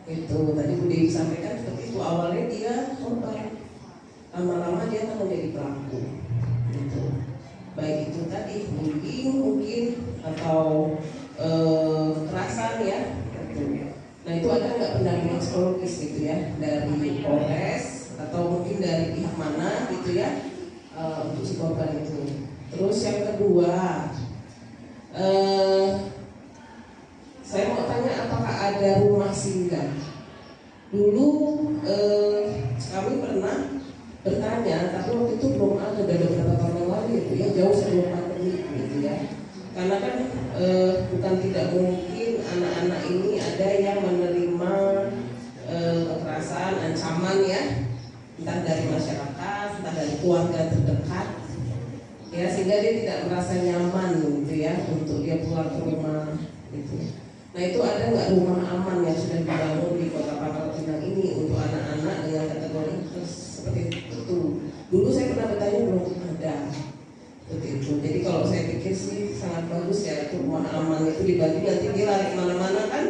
Itu tadi Bu Dewi sampaikan seperti itu, awalnya dia korban, lama-lama dia akan menjadi pelaku. Gitu. Baik itu tadi bullying mungkin atau kekerasan ya. Gitu. Nah itu ada nggak pendampingan psikologis gitu ya dari Polres atau mungkin dari pihak mana gitu ya untuk si korban itu. Terus yang kedua, saya mau tanya apakah ada rumah singgah? Dulu kami pernah bertanya, tapi waktu itu belum ada, dari beberapa tahun yang lalu gitu ya, jauh sebelum pandemi gitu ya. Karena kan bukan tidak mungkin anak-anak ini ada yang menerima kekerasan, ancaman ya, entah dari masyarakat, entah dari keluarga terdekat, ya sehingga dia tidak merasa nyaman gitu ya untuk dia pulang ke rumah gitu. Nah itu ada nggak rumah aman yang sudah dibangun di Kota Pangkal Pinang ini untuk anak-anak dengan kategori seperti itu? Dulu saya pernah bertanya belum ada. Seperti itu. Jadi kalau saya pikir sih sangat bagus ya itu rumah aman itu dibagi, nanti dia lari kemana-mana kan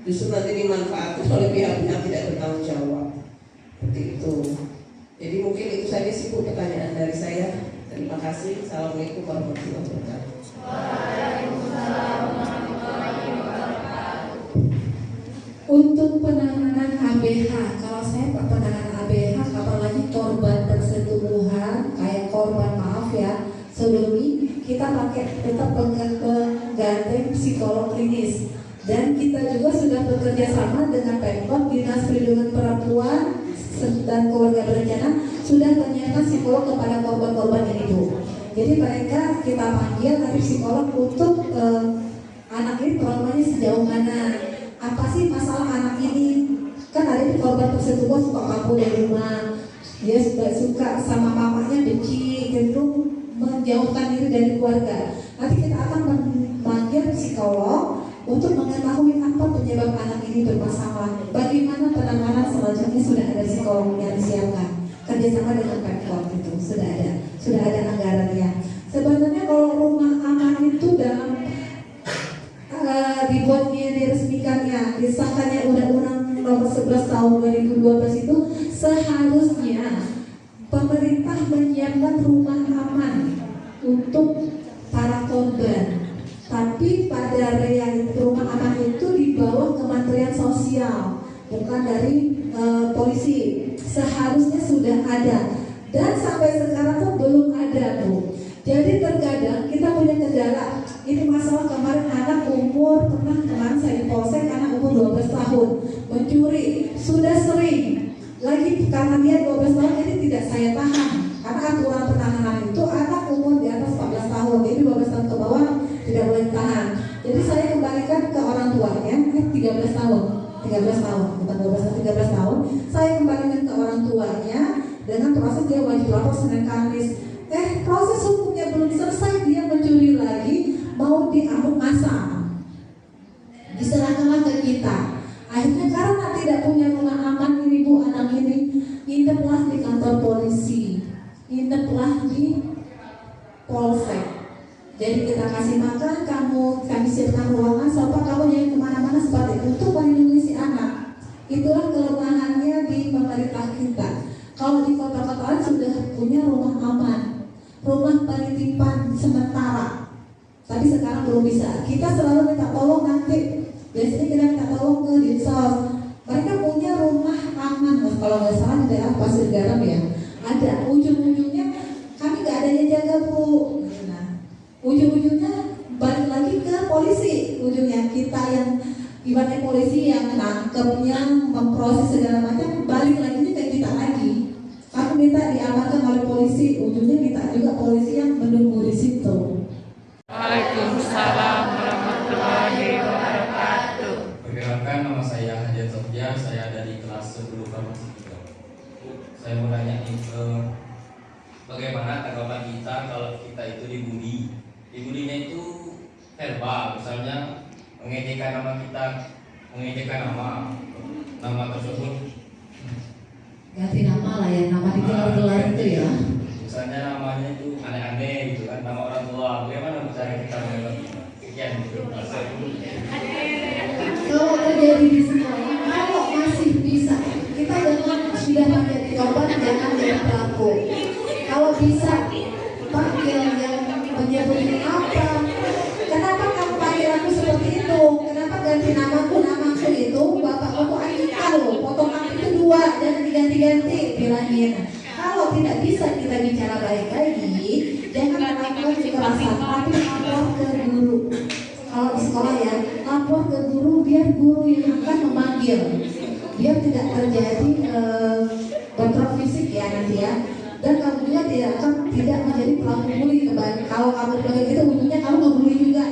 justru nanti dimanfaatkan oleh pihak-pihak tidak bertanggung jawab. Seperti itu. Jadi mungkin itu saja sih Bu pertanyaan dari saya. Terima kasih. Assalamualaikum warahmatullahi wabarakatuh. Untuk penanganan ABH, kalau saya penanganan ABH, apalagi korban persetubuhan, kayak korban maaf ya, sebelum ini kita pakai tetap penggandeng psikolog klinis, dan kita juga sudah bekerja sama dengan Pemkot, Dinas Perlindungan Perempuan dan Keluarga Berencana sudah menyiapkan psikolog kepada korban-korban ini Bu. Jadi mereka kita panggil dari psikolog untuk anak ini traumanya sejauh mana. Apa sih masalah anak ini? Kan ada korban persetubuhan suka kabur dari rumah, dia suka sama mamanya, benci, cenderung menjauhkan diri dari keluarga. Nanti kita akan memanggil psikolog untuk mengetahui apa penyebab anak ini bermasalah. Bagaimana penanganan selanjutnya, sudah ada psikolog yang disiapkan. Kerjasama dengan Pemkot itu sudah ada anggarannya. Sebenarnya kalau rumah aman itu dalam dibuatnya, diresmikannya, disahkannya Undang-Undang Nomor 11 Tahun 2012 itu Seharusnya pemerintah menyiapkan rumah aman untuk para korban. Tapi pada realita rumah aman itu di bawah Kementerian Sosial, bukan dari polisi. Seharusnya sudah ada, dan sampai sekarang tuh belum ada tuh. Jadi terkadang kita punya kendala. Ini masalah kemarin anak umur, pernah kemarin saya di polsek, anak umur 12 tahun mencuri, sudah sering. Lagi karena dia 12 tahun jadi tidak saya tahan. Karena aturan penahanan itu anak umur di atas 14 tahun, jadi 12 tahun ke bawah tidak boleh ditahan. Jadi saya kembalikan ke orang tuanya, 13 tahun, bukan 12 tahun, 13 tahun. Saya kembalikan ke orang tuanya dengan proses dia wajib lapor Senin Kamis. Proses hukumnya belum selesai, dia mencuri lagi, mau diamuk masa, diserahkanlah ke kita. Akhirnya karena tidak punya rumah aman, ini bu anak ini ngineplah di kantor polisi, ngineplah di polsek. Jadi kita kasih makan, kami siapkan ruangan, sampai kamu yang kemana-mana seperti itu untuk melindungi si anak. Itulah kelemahannya di pemerintah kita. Kalau di kota-kota sudah punya rumah aman, rumah penitipan sementara, tapi sekarang belum bisa. Kita selalu minta tolong nanti. Biasanya kita minta tolong ke Dinsos. Mereka punya rumah aman, kalau nggak salah di daerah Pasir Garam ya. Ada ujung-ujungnya kami nggak ada yang jaga bu. Nah, ujung-ujungnya balik lagi ke polisi. Ujungnya kita yang ibaratnya polisi yang nangkepnya, memproses segala macam, balik lagi ke kita lagi. Kami minta diamankan oleh polisi, ujungnya minta juga polisi yang menunggu di situ. Waalaikumsalam warahmatullahi wabarakatuh. Perkenalkan, nama saya Hajar Sofia, saya dari kelas 10 Farmasi 3. Saya mau nanya nih, bagaimana tanggapan kita kalau kita itu dibully? Dibulinya itu verbal, misalnya mengejekkan nama kita, mengejekkan nama tersebut. Ganti nama lah ya, nama digelar-gelar itu ya. Misalnya namanya itu aneh-aneh gitu kan, nama orang tua. Bagaimana cara kita menanggapinya? Sekian gitu. Kalau terjadi di sekolah, kalau masih bisa, kita jangan sudah menjadi korban, jangan jadi pelaku. Kalau bisa panggil yang menyebut apa? Kenapa kamu panggil aku seperti itu? Kenapa ganti namaku itu? Bapakku tuh Anika loh, potongan itu 2, jangan diganti-ganti, bilangin. Kalau tidak bisa kita bicara baik lagi, jangan melakukan kekerasan, tapi lapor ke guru. Kalau di sekolah ya, lapor ke guru biar guru yang akan memanggil, biar tidak terjadi bentrok fisik ya nanti ya. Dan kamu juga tidak menjadi pelaku bully kembali. Kalau kamu sebagai itu ujungnya kamu ngebully juga.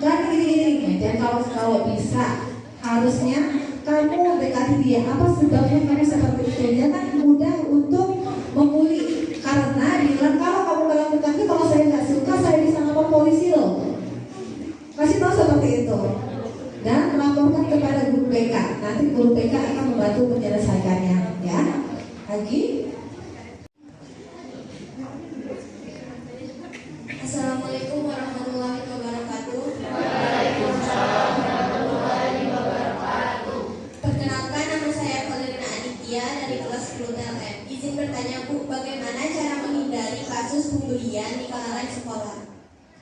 Kan gini. Dan kalau bisa harusnya kamu dekati dia. Apa sebabnya kamu seperti itu? Jangan mudah untuk membuli. Karena bilang kalau kamu melakukan itu, kalau saya nggak suka saya bisa lapor polisi loh. Kasih tahu seperti itu. Dan laporkan kepada guru BK. Nanti guru BK akan membantu menyelesaikannya. Ya. Lagi. Assalamualaikum warahmatullahi wabarakatuh. Waalaikumsalam warahmatullahi wabarakatuh. Perkenalkan, nama saya Valerina Aditya dari kelas 10 TLM. Izin bertanya Bu, bagaimana cara menghindari kasus pembulian di kalangan sekolah?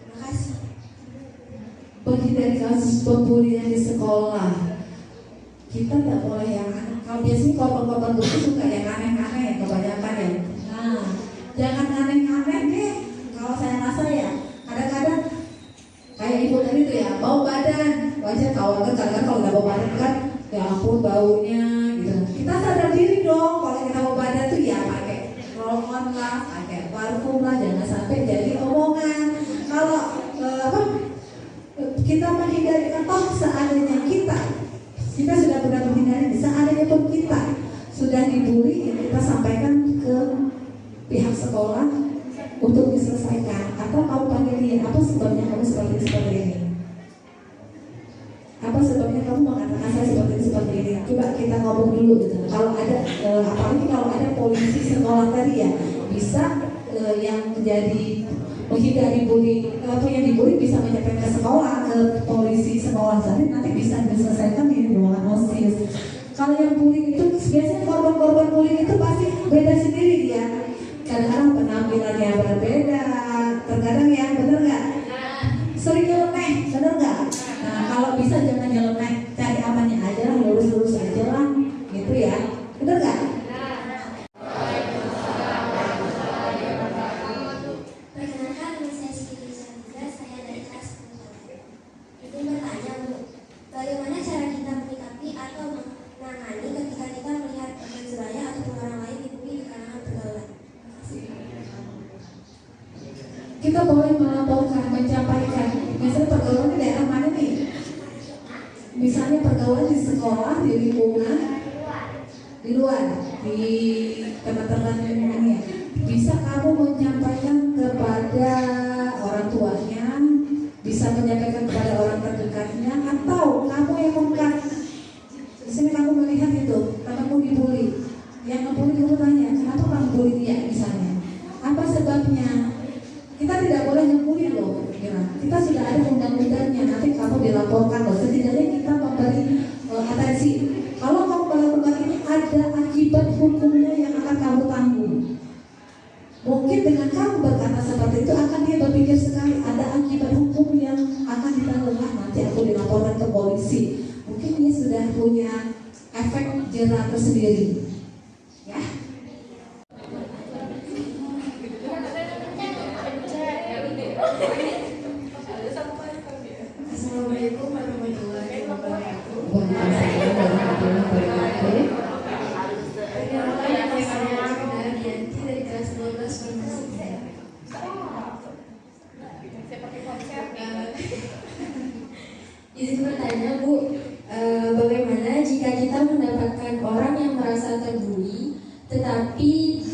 Terima kasih. Menghindari kasus pembulian di sekolah, kita tak boleh yang aneh. Kalau biasanya korban-korban itu suka yang aneh-aneh kebanyakan ya. Nah, jangan aneh-aneh deh. Kalau saya rasa ya, kadang-kadang kayak ibu tadi tuh ya, bau badan. Wajar kadang-kadang kalau nggak bau badan kan, ya ampun baunya gitu. Kita sadar diri dong, kalau kita bau badan tuh ya pakai roll on lah, pakai parfum lah, jangan sampai jadi omongan. Kalau kita menghindari atau seandainya kita sudah pernah menghindari, seandainya pun kita sudah dibully, ya kita sampaikan ke pihak sekolah untuk diselesaikan. Atau kamu panggil dia, apa sebabnya kamu seperti ini? Apa sebabnya kamu mengatakan saya seperti ini? Coba kita ngomong dulu gitu. Kalau ada, apalagi kalau ada polisi sekolah tadi ya, bisa yang menjadi menghindari bully atau yang dibully bisa menyampaikan ke sekolah, ke polisi sekolah, jadi nanti bisa diselesaikan di ruangan OSIS. Kalau yang bully itu biasanya korban-korban bully itu pasti beda sendiri dia. Kadang-kadang penampilannya berbeda, terkadang ya bener nggak? Sering nyeleneh, bener nggak? Nah kalau bisa jangan nyeleneh, cari amannya aja lah, lurus-lurus aja lah, gitu ya, bener nggak? Perkenalkan, nama saya Siti Sandra, saya dari kelas 10. Izin bertanya, Bu, bagaimana cara kita menyikapi atau menangani ketika kita melihat teman sebaya atau orang lain dibully di kalangan pergaulan? Kita boleh melaporkan, menyampaikan. Misalnya pergaulan di daerah mana nih? Misalnya pergaulan di sekolah, di lingkungan, di luar, di teman-teman ini ya. Bisa kamu menyampaikan kepada orang tuanya, bisa menyampaikan kepada orang terdekatnya, atau kamu yang mengangkat. Misalnya kamu melihat itu, temanmu dibully, yang ngebully kamu tanya, kenapa kamu bully dia misalnya? Apa sebabnya? Kita tidak boleh nyembunyi loh, ya. Kita sudah ada undang-undangnya. Nanti kamu dilaporkan loh. Setidaknya kita memberi atensi. Kalau kamu melakukan ini ada akibat hukumnya yang akan kamu tanggung. Mungkin dengan kamu berkata seperti itu akan dia berpikir sekali ada akibat hukum yang akan ditanggung. Nanti aku dilaporkan ke polisi. Mungkin dia sudah punya efek jerah tersendiri. Ya. Assalamualaikum warahmatullahi wabarakatuh. Perkenalkan, nama saya Ardianti dari kelas 12 Universitas. Izin bertanya, Bu, bagaimana jika kita mendapatkan orang yang merasa terbully, tetapi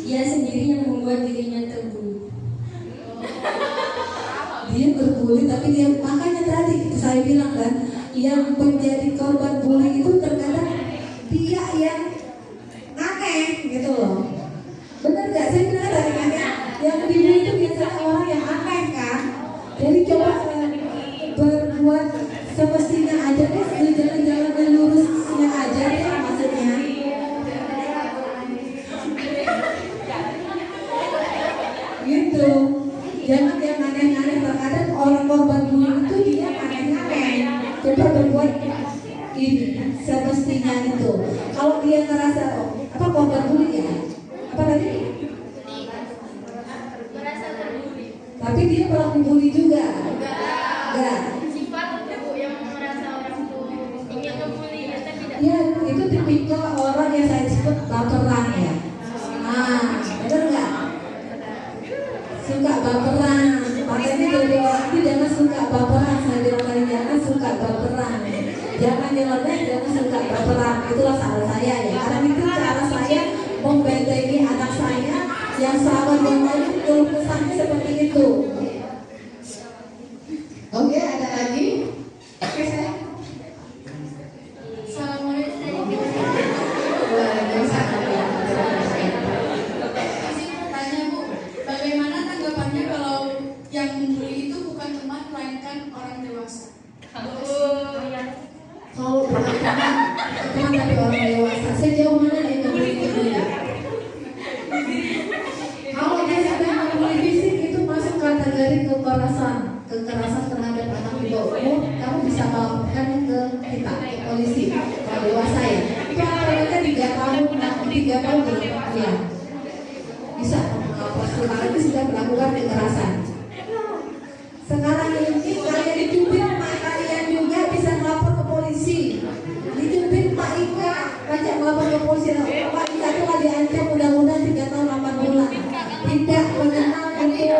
dia sendiri yang membuat dirinya terbully? Dia berbully tapi dia makanya tadi saya bilang kan yang menjadi korban bully itu terkadang dia yang aneh gitu loh, benar nggak? Saya bilang tadi kan yang dibully itu biasanya orang yang aneh kan. Jadi coba berbuat semestinya aja deh, jalan-jalan dan lurusnya aja deh maksudnya. Gitu. Jangan yang aneh-aneh, terkadang orang korban bully itu dia aneh-aneh. Coba berbuat ini semestinya itu. Kalau dia ngerasa apa korban bully ya? Apa tadi? Merasa terbully. Tapi dia pelaku bully juga. Enggak. Sifat Bu yang merasa orang itu ingin ngebully atau tidak? Ya itu tipikal orang yang saya sebut baperan ya. Nah, benar nggak? Suka baperan. Makanya jadi orang itu jangan suka baperan. Saya bilang tadi jangan suka baperan. Jangan nyeleneh, jangan suka baperan. Itulah salah saya ya. Karena itu cara saya membentengi anak saya yang sahabat yang lain itu kesannya seperti itu. Oke, ada lagi? Oke, saya. Assalamualaikum. Izin bertanya, Bu, bagaimana tanggapannya kalau yang membuli itu bukan teman melainkan orang dewasa? Kalau bukan teman dari orang dewasa, sejauh mana dia ngebully itu? Kalau dia sudah ngebully fisik itu masuk kategori kekerasan terhadap anak di bawah umur, kamu bisa melaporkan ke kita, ke polisi. Kalau dewasa ya, itu antaranya 3 tahun, 3 tahun ya. Bisa melapor sekarang itu sudah melakukan kekerasan. Sekarang ini kalian dicubit, kalian juga bisa melapor ke polisi. Dicubit Pak Ika, banyak melapor ke polisi. Pak Ika itu lagi diancam mudah-mudahan 3 tahun 8 bulan. Tidak mengenal untuk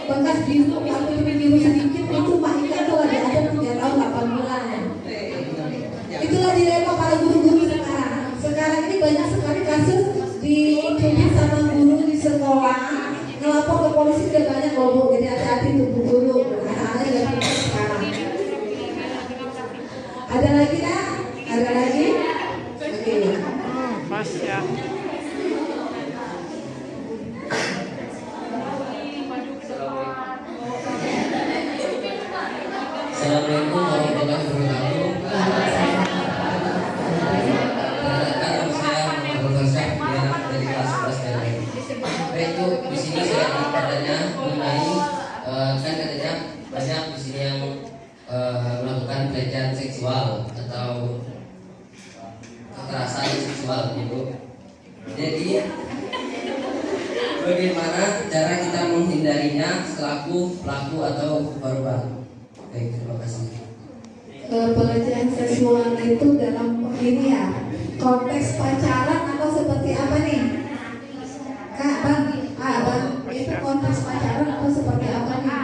bekas biru atau biru sedikit itu Pak Ika itu lagi diancam 3 tahun 8 bulan. Itulah dilema para guru-guru sekarang. Sekarang ini banyak sekali kasus dicubit sama guru di sekolah. Ngelapor ke polisi sudah banyak loh Bu, jadi hati-hati tuh Bu guru. Anak-anak juga pintar sekarang. Ada lagi nak? Ada lagi? Oke. Pas ya. Assalamualaikum warahmatullahi wabarakatuh. Perkenalkan nama saya Muhammad Syah dari kelas 11 dari bertanya mengenai kan katanya banyak di sini yang melakukan pelecehan seksual atau kekerasan seksual gitu. Jadi bagaimana cara kita menghindarinya selaku pelaku atau korban? Baik, terima kasih. Pelecehan seksual itu dalam ini ya, konteks pacaran atau seperti apa nih? Kak, Bang, Bang, itu konteks pacaran atau seperti apa nih?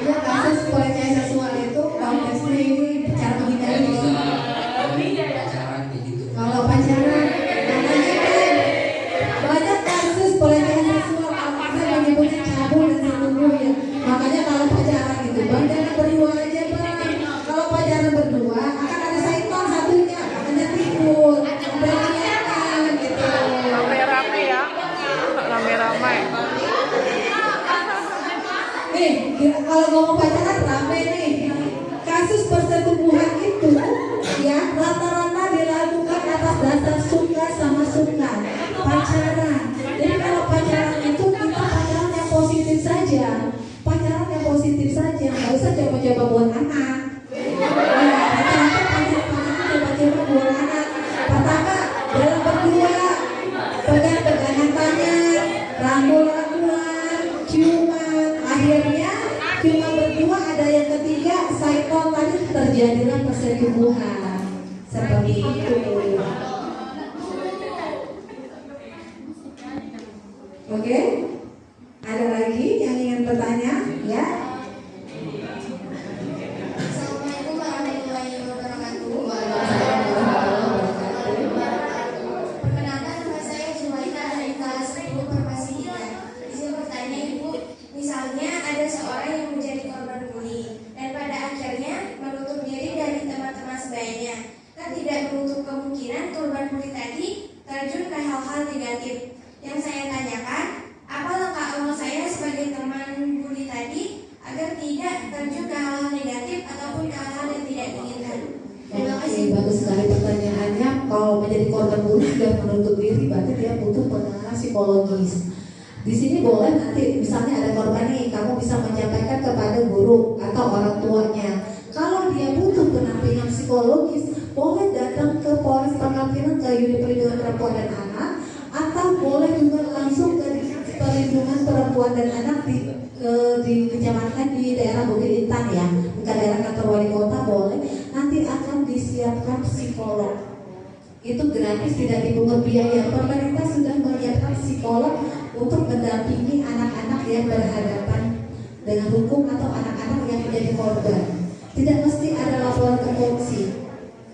Ya, kasus pelecehan seksual itu konteksnya ini cara menghindari. Pacaran begitu. Kalau pacaran, namanya kan banyak kasus pelecehan seksual. Saya menyebutnya cabul dan seluruh ya. Makanya kalau pacaran gitu, bang jangan berdua aja bang. Kalau pacaran berdua akan ada syaitan satunya, makanya timbul. Berniatan gitu. Rame-rame ya, rame-rame. Nih, kalau ngomong pacaran rame nih. Kasus persetubuhan itu ya rata-rata dilakukan atas dasar suka sama suka. Pacaran. Jadi kalau pacaran itu kita pacaran yang positif saja. Pacaran yang positif saja, nggak usah coba-coba buat anak. Ya, rata-rata pacaran coba-coba buat anak. Pertama, dalam berdua, pegang-pegangan tangan, rangkul-rangkulan, ciuman. Akhirnya cuma berdua, ada yang ketiga, syaitan tadi terjadilah persetubuhan. Seperti itu. Oke? Ada lagi yang ingin bertanya? Ya? Assalamualaikum warahmatullahi wabarakatuh. Perkenalkan, nama saya Juwaita dari kelas 10 Farmasi 3. Izin bertanya Ibu, misalnya ada seorang yang menjadi korban bully dan pada akhirnya menutup diri dari teman-teman sebayanya, kan tidak menutup kemungkinan korban bully tadi terjun ke hal-hal negatif. Yang saya tanyakan, apa langkah awal saya sebagai teman bully tadi agar tidak terjun ke hal-hal negatif ataupun ke hal-hal yang tidak diinginkan? Terima kasih. Bagus sekali pertanyaannya. Kalau menjadi korban bully sudah menutup diri, berarti dia butuh penanganan psikologis. Di sini boleh nanti misalnya ada korban nih, kamu bisa menyampaikan kepada guru atau orang tuanya. Kalau dia butuh pendampingan psikologis, boleh datang ke Polres Pangkal Pinang, ke Unit Perlindungan Perempuan dan Anak, atau boleh juga langsung ke Perlindungan Perempuan dan Anak di kecamatan di daerah Bukit Intan ya, ke daerah kantor wali kota boleh. Nanti akan disiapkan psikolog. Itu gratis, tidak dipungut biaya. Pemerintah sudah menyiapkan psikolog untuk mendampingi anak-anak yang berhadapan dengan hukum atau anak-anak yang menjadi korban. Tidak mesti ada laporan ke polisi.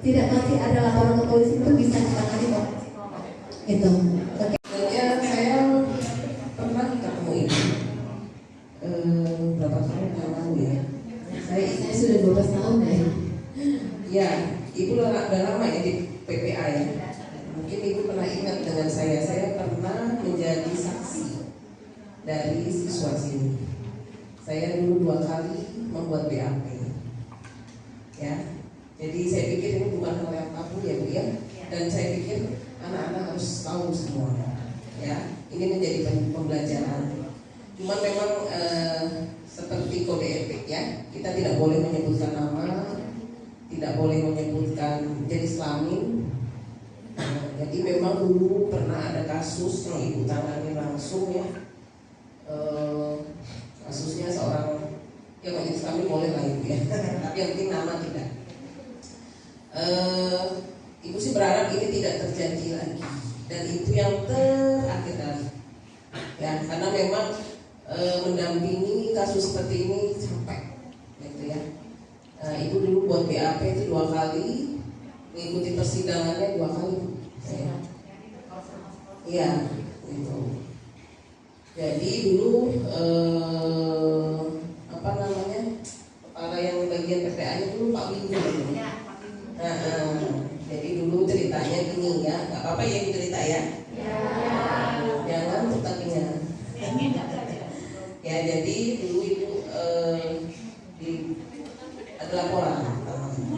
Tidak mesti ada laporan ke polisi, itu bisa ditangani kok. Itu. Oke. Ya, saya pernah ketemu ibu berapa tahun yang lalu ya. Saya sudah 12 tahun ya. Ya, ibu udah lama ya di PPA ya. Mungkin ibu pernah ingat dengan saya. Saya pernah menjadi saksi dari siswa sini. Saya dulu 2 kali membuat BAP. Ya, jadi saya pikir ini bukan hal yang tabu ya Bu ya. Dan saya pikir anak-anak harus tahu semua. Ya, ini menjadi pembelajaran. Cuman memang seperti kode etik ya, kita tidak boleh menyebutkan nama, tidak boleh menyebutkan jenis kelamin. Jadi memang dulu pernah ada kasus yang ibu tangani langsung ya. Kasusnya seorang, ya jenis kelamin boleh lah ibu ya, tapi yang penting nama tidak. Ibu sih berharap ini tidak terjadi lagi, dan itu yang terakhir kali ya, karena memang mendampingi kasus seperti ini sampai gitu ya. Ibu dulu buat BAP itu 2 kali, mengikuti persidangannya 2 kali ya. Iya gitu. Jadi dulu apa namanya, kepala yang bagian PPA-nya dulu Pak Windu. Jadi dulu ceritanya gini ya, nggak apa-apa ya ibu cerita ya. Jangan tetapinya. Ya jadi dulu ibu ada laporan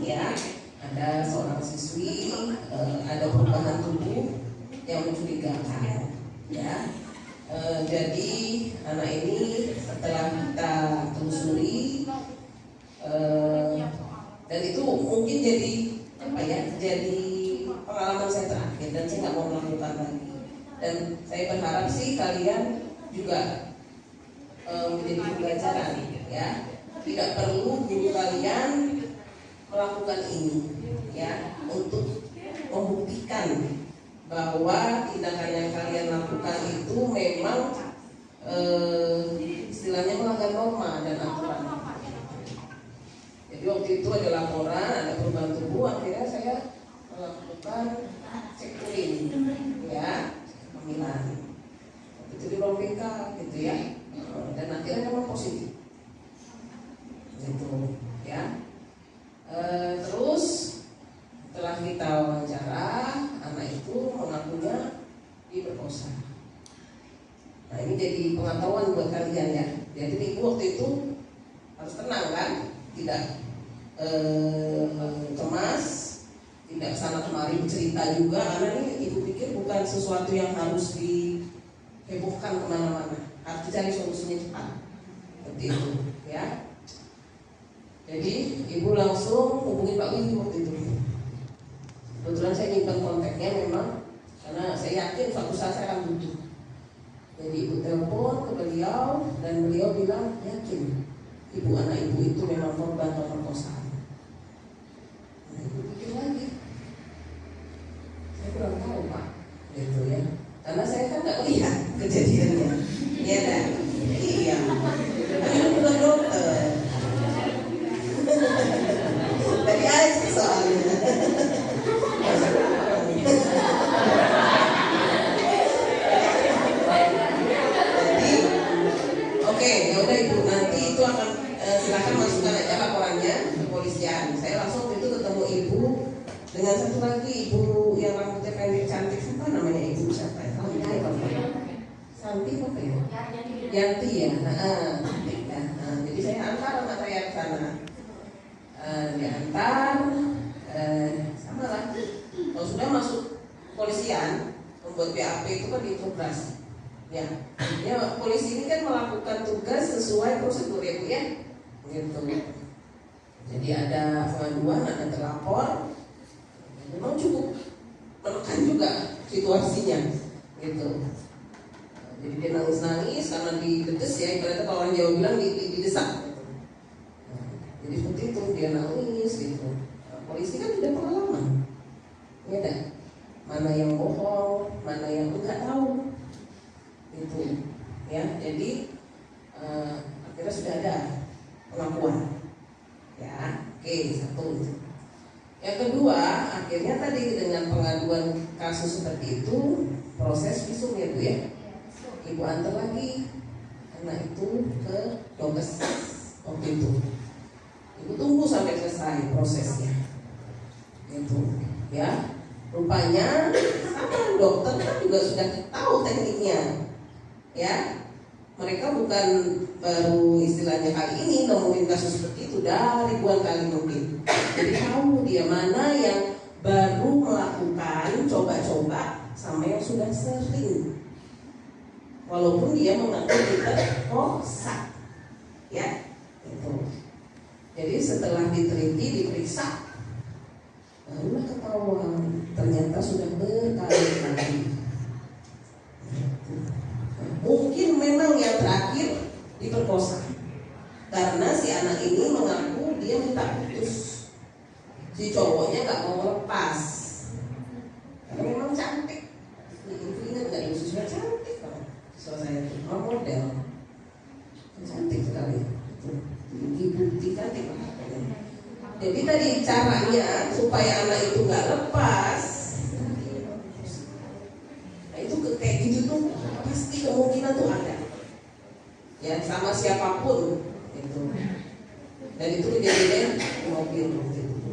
ya, ada seorang siswi ada perubahan tubuh yang mencurigakan, ya. Jadi anak ini setelah kita telusuri dan itu mungkin jadi apa ya, jadi pengalaman saya terakhir dan saya nggak mau melakukan lagi. Dan saya berharap sih kalian juga menjadi pembelajaran, ya. Tidak perlu guru kalian melakukan ini, ya, untuk membuktikan bahwa tindakan yang kalian lakukan itu memang istilahnya melanggar norma dan aturan. Jadi waktu itu ada laporan, ada perubahan tubuh, akhirnya saya melakukan cek urin, ya, pemilihan. Itu di ruang BK, gitu ya, dan akhirnya memang positif, gitu, ya. Terus setelah kita wawancara, anak itu mengakunya diperkosa. Nah ini jadi pengetahuan buat kalian, ya. Jadi ibu waktu itu harus tenang, kan, tidak cemas, tidak sana kemari bercerita juga, karena ini ibu pikir bukan sesuatu yang harus dihebohkan kemana-mana, harus dicari solusinya cepat, seperti itu, ya. Jadi ibu langsung hubungi Pak Windu waktu itu. Kebetulan saya nyimpan kontaknya memang, karena saya yakin suatu saat saya akan butuh. Jadi ibu telepon ke beliau dan beliau bilang yakin ibu, anak ibu itu memang korban pemerkosaan. Nah, ibu pikir lagi, saya kurang tahu Pak, gitu ya, karena saya kan nggak lihat kejadiannya, ya kan? Iya, saya bukan dokter. Tadi aja soalnya. Oke, ya udah ibu, nanti itu akan silakan masukkan aja laporannya ke kepolisian. Saya langsung itu ketemu ibu dengan satu lagi ibu yang rambutnya pendek cantik, siapa namanya ibu siapa ya? Santi apa ya? Yanti ya. Cantik ya. Jadi saya antar anak saya ke sana. Diantar, sama lah. Kalau sudah masuk kepolisian, membuat BAP itu kan diintegrasi. Ya, polisi ini kan melakukan tugas sesuai prosedur, ya Bu, ya. Gitu. Jadi ada pengaduan, ada terlapor. Memang cukup menekan juga situasinya, gitu. Jadi dia nangis-nangis karena didedes, ya. Ibaratnya kalau orang Jawa bilang didesak. Jadi seperti itu, dia nangis, gitu. Polisi kan tidak pengalaman, ya dah. Mana yang bohong, mana yang enggak tahu. Itu, ya. Jadi akhirnya sudah ada pengakuan, ya. Oke, satu. Yang kedua, akhirnya tadi dengan pengaduan kasus seperti itu, proses visum, ya Bu, ya. Ibu antar lagi anak itu ke dokes waktu itu. Ibu tunggu sampai selesai prosesnya, gitu, ya. Rupanya sama dokter kan juga sudah tahu tekniknya. Ya, mereka bukan baru istilahnya kali ini nemuin kasus seperti itu, dah ribuan kali mungkin. Jadi tahu dia mana yang baru melakukan coba-coba sama yang sudah sering. Walaupun dia mengaku diperkosa, ya, itu. Jadi setelah diteliti, diperiksa, barulah ketahuan ternyata sudah berkali-kali. Mungkin memang yang terakhir diperkosa, karena si anak ini mengaku dia minta putus. Si cowoknya nggak mau lepas, karena memang cantik. Ibu ingat nggak, ibu sudah cantik kan? So saya itu model, cantik sekali. Ibu cantik. Jadi tadi caranya supaya anak itu nggak lepas, nah itu kayak gitu tuh pasti kemungkinan tuh ada, ya, sama siapapun itu. Dan itu kejadian mobil gitu.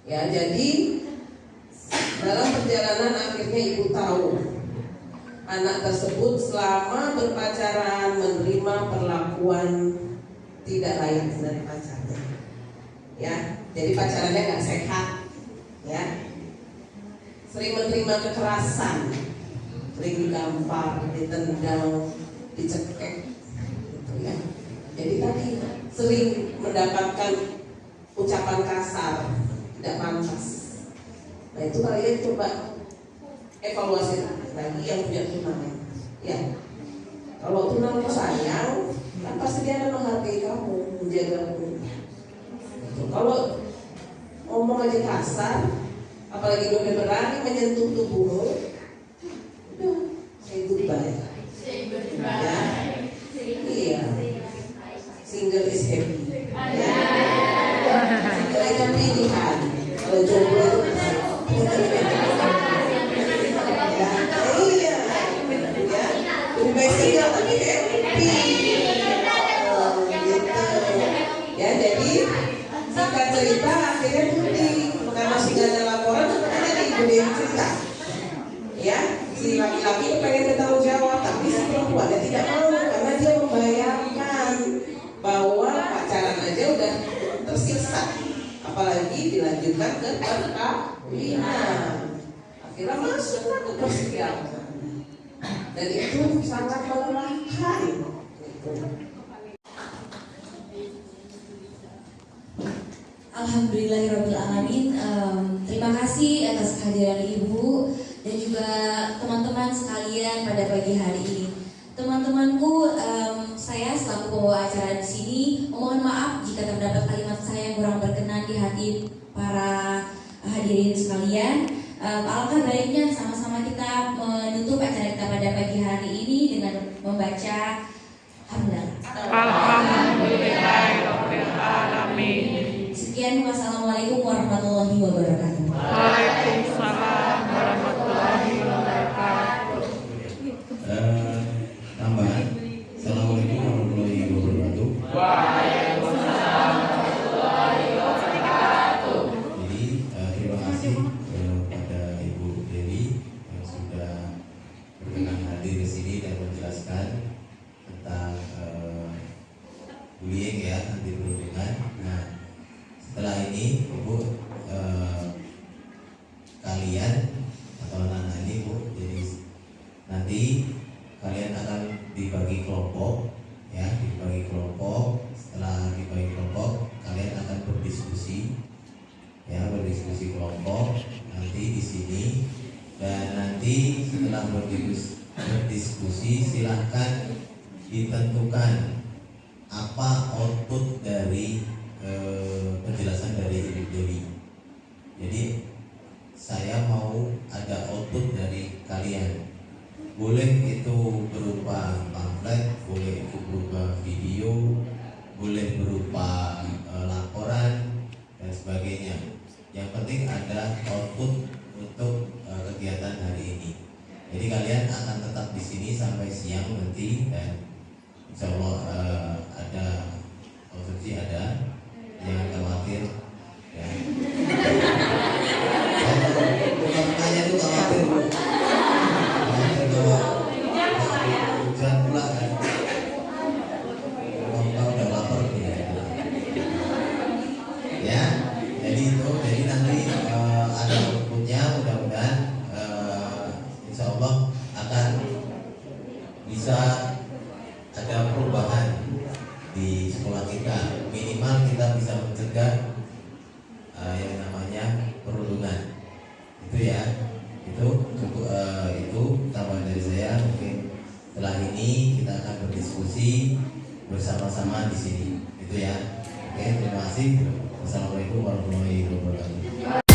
Ya, jadi dalam perjalanan akhirnya ibu tahu anak tersebut selama berpacaran menerima perlakuan tidak layak dari pacarnya. Ya, jadi pacarannya nggak sehat, ya. sering menerima kekerasan, sering digampar, ditendang, dicekek, gitu ya. Jadi tadi sering mendapatkan ucapan kasar, tidak pantas. Nah itu kalian coba evaluasi lagi yang punya tunangan. Ya, kalau tunangan sayang, kan pasti dia akan menghargai kamu, menjagamu. Kalau ngomong aja kasar, apalagi udah berani menyentuh tubuhmu, udah say goodbye. Ya, iya. Single is happy. Ya. Single itu pilihan. Kalau jomblo itu ya, iya. Ya, lebih baik single tapi happy. Gitu. Ya, jadi singkat cerita akhirnya putih karena masih gak ada laporan sebenarnya digedein cerita. Ya, si laki-laki pengen bertanggung jawab tapi si perempuannya tidak mau karena dia membayangkan bahwa pacaran aja udah tersiksa, apalagi dilanjutkan ke perkawinan. Akhirnya masuklah ke persiapan dan itu sangat melelahkan. Alhamdulillahirrahmanirrahim. Terima kasih atas kehadiran Ibu dan juga teman-teman sekalian pada pagi hari ini. Teman-temanku, saya selaku pembawa acara di sini mohon maaf jika terdapat kalimat saya yang kurang berkenan di hati para hadirin sekalian. Alangkah baiknya sama-sama kita menutup acara kita pada pagi hari ini dengan membaca Alhamdulillahirrahmanirrahim. Sekian, wassalamualaikum warahmatullahi wabarakatuh. Waalaikumsalam warahmatullahi wabarakatuh. Tambahan, assalamualaikum warahmatullahi wabarakatuh. Waalaikumsalam warahmatullahi wabarakatuh. Jadi terima kasih kepada Ibu Dewi yang sudah berkenan hadir di sini dan menjelaskan tentang bullying ya, anti perundungan. Nah, setelah ini Ibu kalian atau anak ini Bu, jadi nanti kalian akan dibagi kelompok ya, dibagi kelompok. Setelah dibagi kelompok kalian akan berdiskusi ya, berdiskusi kelompok nanti di sini. Dan nanti setelah berdiskusi silahkan ditentukan apa output dari penjelasan dari Ibu Dewi. Jadi saya mau ada output dari kalian. Boleh itu berupa pamflet, boleh itu berupa video, boleh berupa laporan dan sebagainya. Yang penting ada output untuk kegiatan hari ini. Jadi kalian akan tetap di sini sampai siang nanti dan insya Allah ada konsumsi ada, jangan khawatir ya. Bukan tanya itu khawatir Bu. Hujan pula kan. Kalau udah lapar ya. Jadi itu, jadi nanti ada outputnya, mudah-mudahan insya Allah akan bisa ada perubahan di sekolah kita. Minimal kita bisa mencegah yang namanya perundungan. Itu ya, itu cukup. Itu tambahan dari saya. Mungkin setelah ini kita akan berdiskusi bersama-sama di sini. Itu ya. Oke, terima kasih. Wassalamualaikum warahmatullahi wabarakatuh.